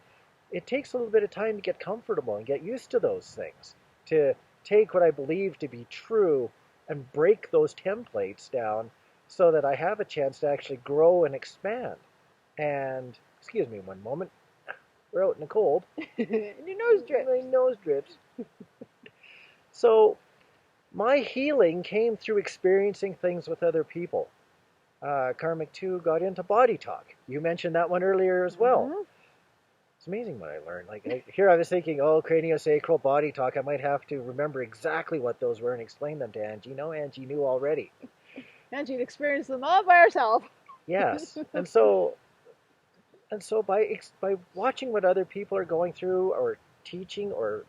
it takes a little bit of time to get comfortable and get used to those things, to take what I believe to be true and break those templates down so that I have a chance to actually grow and expand. And, excuse me one moment, we're out in the cold. And your nose drips. My nose drips. So, my healing came through experiencing things with other people. Karmic 2 got into body talk. You mentioned that one earlier as well. It's amazing what I learned. Like here I was thinking, oh, craniosacral body talk. I might have to remember exactly what those were and explain them to Angie. No, Angie knew already. Angie'd experienced them all by herself. Yes. And so by watching what other people are going through, or teaching, or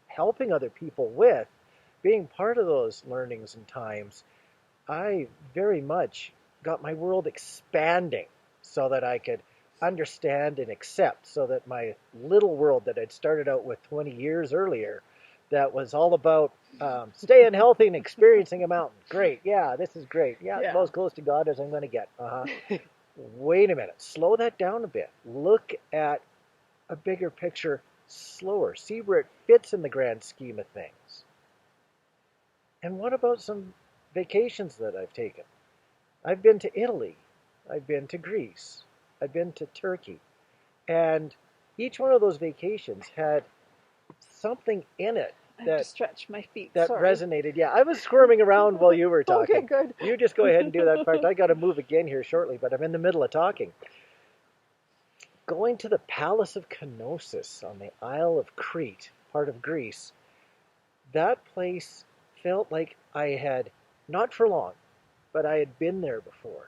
helping other people with, being part of those learnings and times, I very much got my world expanding so that I could understand and accept, so that my little world that I'd started out with 20 years earlier, that was all about staying healthy and experiencing a mountain. Great. Yeah, this is great. Yeah, as close to God as I'm going to get. Wait a minute. Slow that down a bit. Look at a bigger picture slower. See where it fits in the grand scheme of things. And what about some vacations that I've taken? I've been to Italy. I've been to Greece. I've been to Turkey. And each one of those vacations had something in it I have to stretch my feet. that resonated. Yeah, I was squirming around while you were talking. Okay, good. You just go ahead and do that part. I got to move again here shortly, but I'm in the middle of talking. Going to the Palace of Kenosis on the Isle of Crete, part of Greece, that place felt like I had, not for long, but I had been there before.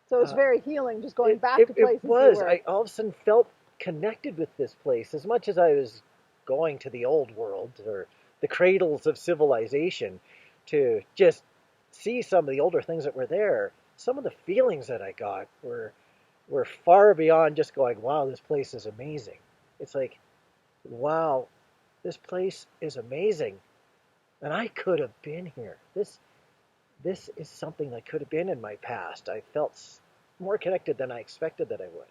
So it was very healing, just going back to places. It was. I all of a sudden felt connected with this place, as much as I was going to the old world, or the cradles of civilization, to just see some of the older things that were there. Some of the feelings that I got were far beyond just going, wow, this place is amazing. It's like, wow, this place is amazing, and I could have been here. This is something that could have been in my past. I felt more connected than I expected that I would.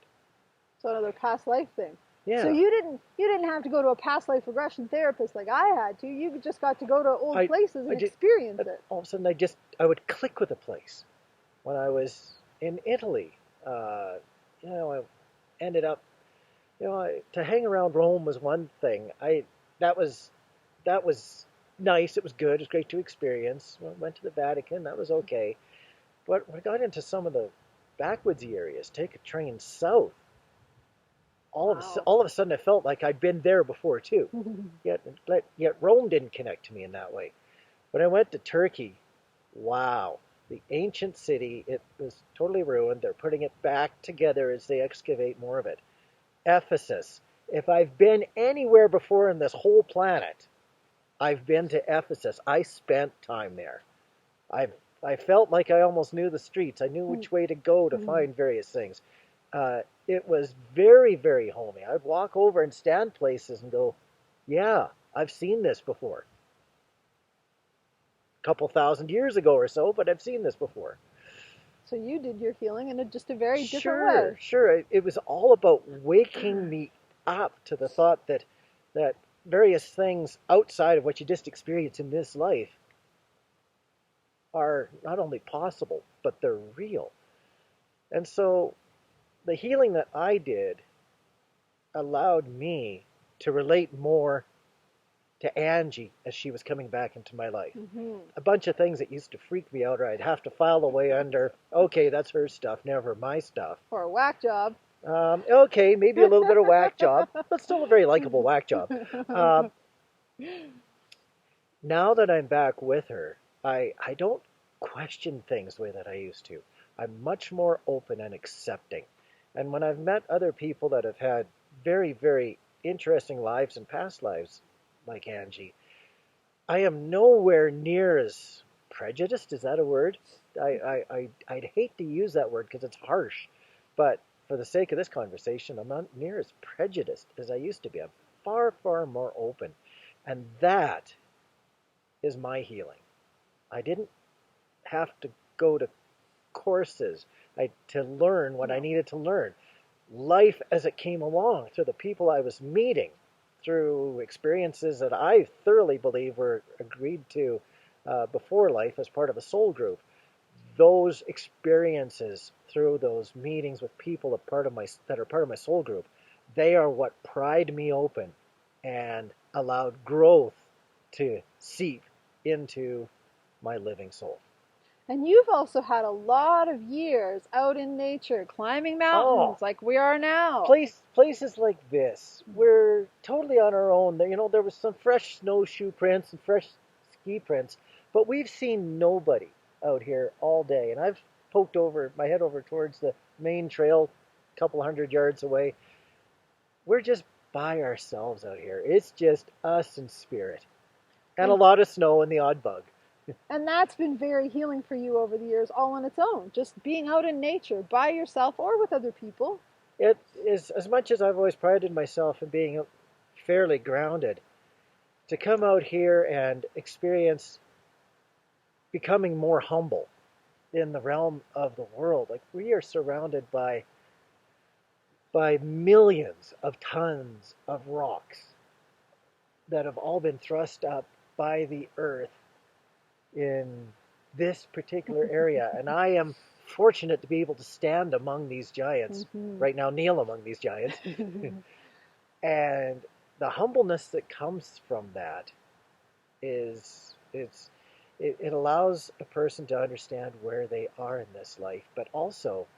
So another past life thing. Yeah. So you didn't have to go to a past life regression therapist like I had to. You just got to go to old places and experience it. All of a sudden, I would click with a place. When I was in Italy, I ended up, to hang around Rome was one thing. That was nice. It was good. It was great to experience. Went to the Vatican. That was okay. But when I got into some of the backwoodsy areas, take a train south, all of a sudden I felt like I'd been there before too. Yet Rome didn't connect to me in that way. When I went to Turkey, wow, the ancient city, it was totally ruined. They're putting it back together as they excavate more of it. Ephesus. If I've been anywhere before in this whole planet, I've been to Ephesus. I spent time there. I felt like I almost knew the streets. I knew which way to go to find various things. It was very, very homey. I'd walk over and stand places and go, yeah, I've seen this before. A couple thousand years ago or so, but I've seen this before. So you did your healing in just a very different way. Sure. It was all about waking me up to the thought that various things outside of what you just experience in this life are not only possible, but they're real. And so the healing that I did allowed me to relate more to Angie as she was coming back into my life. Mm-hmm. A bunch of things that used to freak me out, or I'd have to file away under, okay, that's her stuff, never my stuff. Or a whack job. Okay, maybe a little bit of whack job, but still a very likable whack job. Now that I'm back with her, I don't question things the way that I used to. I'm much more open and accepting. And when I've met other people that have had very, very interesting lives and past lives, like Angie, I am nowhere near as prejudiced. Is that a word? I'd hate to use that word because it's harsh. But for the sake of this conversation, I'm not near as prejudiced as I used to be. I'm far, far more open. And that is my healing. I didn't have to go to courses to learn what I needed to learn. Life as it came along, through the people I was meeting, through experiences that I thoroughly believe were agreed to before life as part of a soul group. Those experiences through those meetings with people that are part of my soul group, they are what pried me open and allowed growth to seep into my living soul. And you've also had a lot of years out in nature, climbing mountains like we are now. Places like this, we're totally on our own. There was some fresh snowshoe prints and fresh ski prints, but we've seen nobody out here all day. And I've poked my head over towards the main trail, a couple 100 yards away. We're just by ourselves out here. It's just us and spirit. And a lot of snow and the odd bug. And that's been very healing for you over the years, all on its own. Just being out in nature by yourself or with other people. It is, as much as I've always prided myself in being fairly grounded, to come out here and experience becoming more humble in the realm of the world. Like, we are surrounded by millions of tons of rocks that have all been thrust up by the earth in this particular area. And I am fortunate to be able to stand among these giants, right now kneel among these giants. And the humbleness that comes from that it allows a person to understand where they are in this life. But also,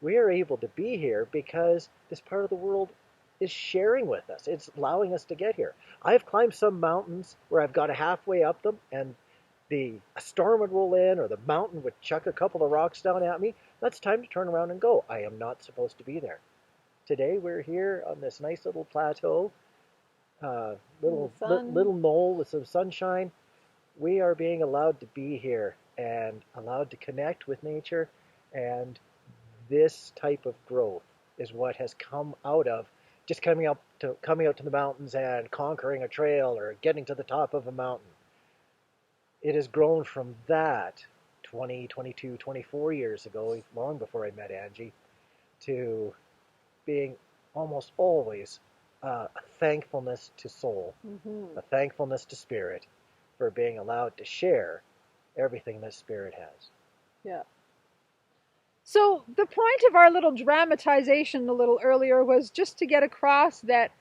we are able to be here because this part of the world is sharing with us. It's allowing us to get here. I've climbed some mountains where I've got halfway up them, and a storm would roll in, or the mountain would chuck a couple of rocks down at me. That's time to turn around and go. I am not supposed to be there. Today we're here on this nice little plateau, little knoll with some sunshine. We are being allowed to be here and allowed to connect with nature, and this type of growth is what has come out of just coming out to the mountains and conquering a trail or getting to the top of a mountain. It has grown from that 20, 22, 24 years ago, long before I met Angie, to being almost always a thankfulness to soul, a thankfulness to spirit for being allowed to share everything that spirit has. Yeah. So the point of our little dramatization a little earlier was just to get across that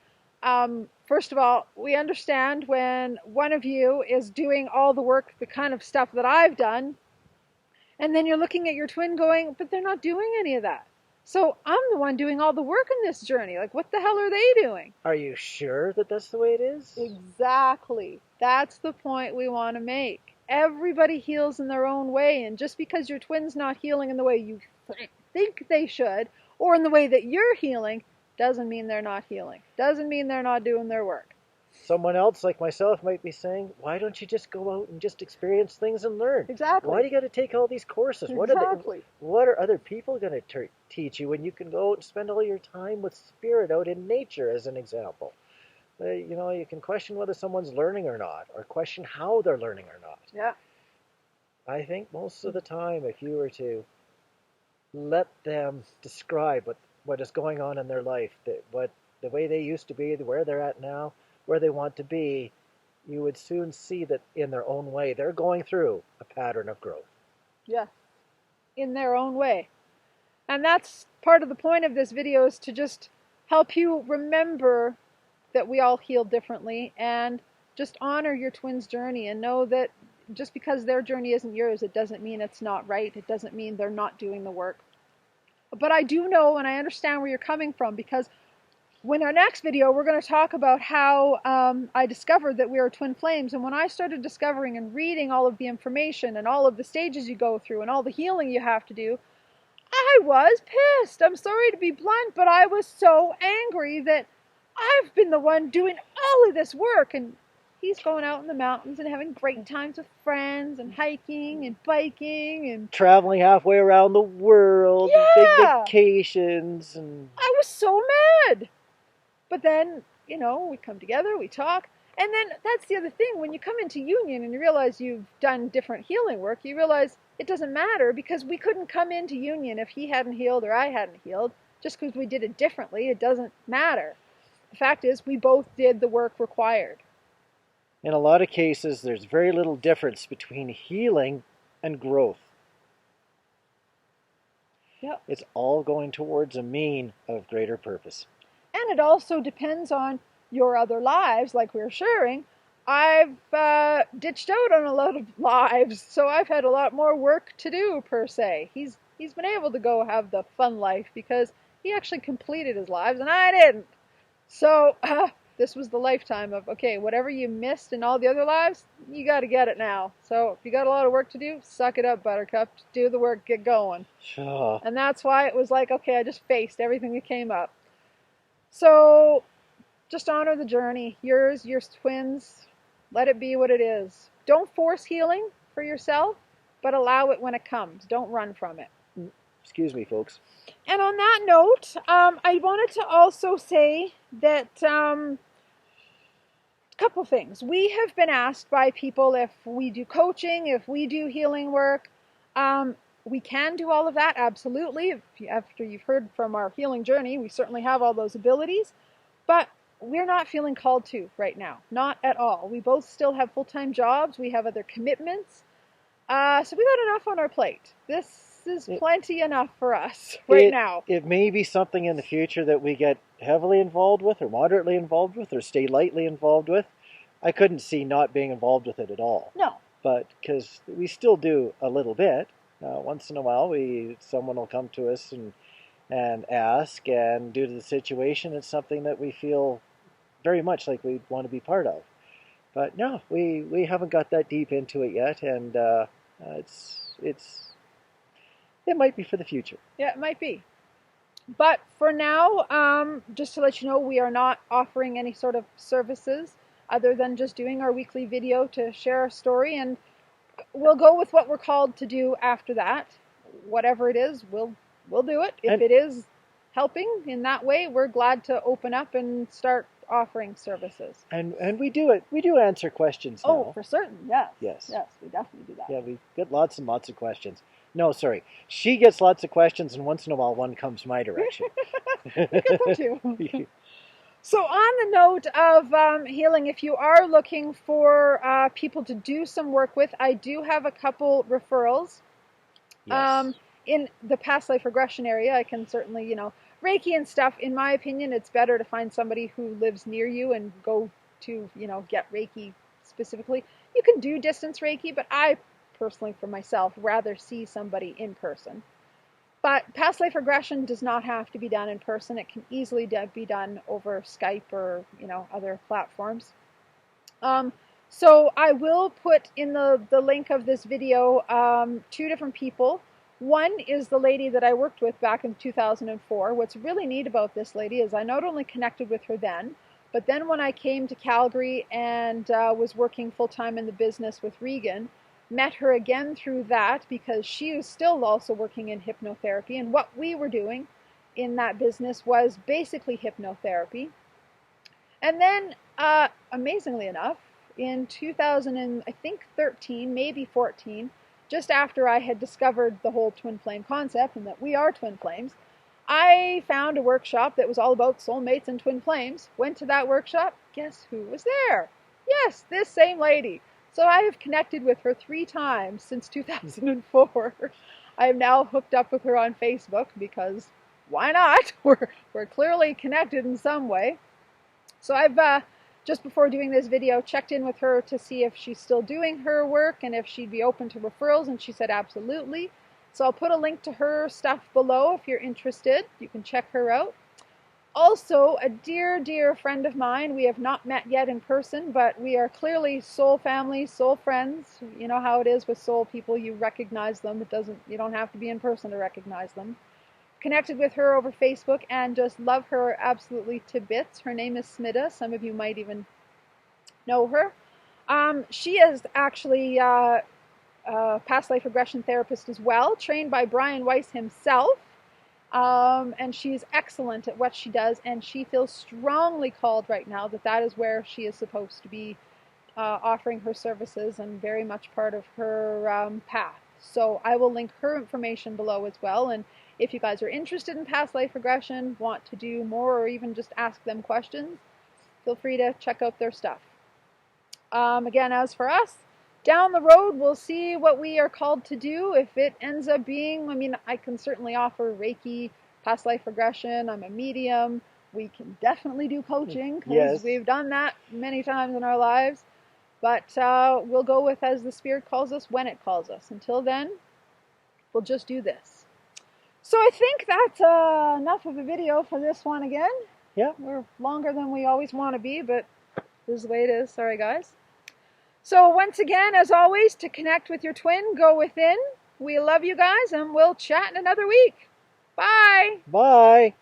first of all, we understand when one of you is doing all the work, the kind of stuff that I've done, and then you're looking at your twin going, but they're not doing any of that. So I'm the one doing all the work in this journey. Like, what the hell are they doing? Are you sure that that's the way it is? Exactly. That's the point we want to make. Everybody heals in their own way, and just because your twin's not healing in the way you think they should, or in the way that you're healing, doesn't mean they're not healing. Doesn't mean they're not doing their work. Someone else like myself might be saying, why don't you just go out and just experience things and learn? Exactly. Why do you got to take all these courses? Exactly. What are other people going to teach you when you can go out and spend all your time with spirit out in nature, as an example? You can question whether someone's learning or not, or question how they're learning or not. Yeah. I think most of the time, if you were to let them describe what is going on in their life, the way they used to be, where they're at now, where they want to be, you would soon see that in their own way, they're going through a pattern of growth. Yeah, in their own way. And that's part of the point of this video, is to just help you remember that we all heal differently, and just honor your twins' journey, and know that just because their journey isn't yours, it doesn't mean it's not right. It doesn't mean they're not doing the work. But I do know, and I understand where you're coming from, because in our next video, we're going to talk about how I discovered that we are twin flames. And when I started discovering and reading all of the information and all of the stages you go through and all the healing you have to do, I was pissed. I'm sorry to be blunt, but I was so angry that I've been the one doing all of this work, and he's going out in the mountains and having great times with friends and hiking and biking and traveling halfway around the world, big vacations. And I was so mad. But then, we come together, we talk, and then that's the other thing. When you come into union and you realize you've done different healing work, you realize it doesn't matter, because we couldn't come into union if he hadn't healed or I hadn't healed. Just because we did it differently, it doesn't matter. The fact is, we both did the work required. In a lot of cases, there's very little difference between healing and growth. Yep. It's all going towards a mean of greater purpose. And it also depends on your other lives, like we were sharing. I've ditched out on a lot of lives, so I've had a lot more work to do, per se. He's been able to go have the fun life because he actually completed his lives, and I didn't. So this was the lifetime of, okay, whatever you missed in all the other lives, you got to get it now. So if you got a lot of work to do, suck it up, Buttercup. Just do the work, get going. Sure. And that's why it was like, okay, I just faced everything that came up. So just honor the journey. Yours, your twins, let it be what it is. Don't force healing for yourself, but allow it when it comes. Don't run from it. Excuse me, folks. And on that note, I wanted to also say that a couple things. We have been asked by people if we do coaching, if we do healing work. We can do all of that, absolutely. After you've heard from our healing journey, we certainly have all those abilities. But we're not feeling called to right now. Not at all. We both still have full-time jobs. We have other commitments. So we got enough on our plate. This is plenty enough for us right now. It may be something in the future that we get heavily involved with, or moderately involved with, or stay lightly involved with. I couldn't see not being involved with it at all. No. But because we still do a little bit. Once in a while, someone will come to us and ask, and due to the situation, it's something that we feel very much like we want to be part of. But no, we haven't got that deep into it yet, and it might be for the future. Yeah, it might be. But for now, just to let you know, we are not offering any sort of services other than just doing our weekly video to share our story, and we'll go with what we're called to do after that. Whatever it is, we'll do it. If it is helping in that way, we're glad to open up and start offering services. And we do it. We do answer questions now. Oh, for certain, yes. Yes. Yes, we definitely do that. Yeah, we get lots and lots of questions. No, sorry. She gets lots of questions, and once in a while one comes my direction. We get them too. So on the note of healing, if you are looking for people to do some work with, I do have a couple referrals. Yes. In the past life regression area. I can certainly, Reiki and stuff, in my opinion, it's better to find somebody who lives near you and go to, get Reiki specifically. You can do distance Reiki, but I personally, for myself, rather see somebody in person. But past life regression does not have to be done in person. It can easily be done over Skype or, other platforms. So I will put in the link of this video 2 different people. One is the lady that I worked with back in 2004. What's really neat about this lady is I not only connected with her then, but then when I came to Calgary and was working full-time in the business with Regan, met her again through that because she was still also working in hypnotherapy, and what we were doing in that business was basically hypnotherapy. And then, amazingly enough, in 2013, maybe 14, just after I had discovered the whole twin flame concept and that we are twin flames, I found a workshop that was all about soulmates and twin flames, went to that workshop, guess who was there? Yes, this same lady. So I have connected with her 3 times since 2004. I am now hooked up with her on Facebook because why not? We're clearly connected in some way. So I've just before doing this video checked in with her to see if she's still doing her work and if she'd be open to referrals, and she said absolutely. So I'll put a link to her stuff below if you're interested. You can check her out. Also, a dear, dear friend of mine. We have not met yet in person, but we are clearly soul family, soul friends. You know how it is with soul people. You recognize them. You don't have to be in person to recognize them. Connected with her over Facebook and just love her absolutely to bits. Her name is Smita. Some of you might even know her. She is actually a past life regression therapist as well, trained by Brian Weiss himself. And she's excellent at what she does, and she feels strongly called right now that is where she is supposed to be offering her services and very much part of her path. So I will link her information below as well, and if you guys are interested in past life regression, want to do more, or even just ask them questions, feel free to check out their stuff. Again, as for us, down the road, we'll see what we are called to do. If it ends up being, I can certainly offer Reiki, past life regression. I'm a medium. We can definitely do coaching because we've done that many times in our lives. But we'll go with as the Spirit calls us, when it calls us. Until then, we'll just do this. So I think that's enough of a video for this one again. Yeah. We're longer than we always want to be, but this is the way it is. Sorry, guys. So once again, as always, to connect with your twin, go within. We love you guys, and we'll chat in another week. Bye. Bye.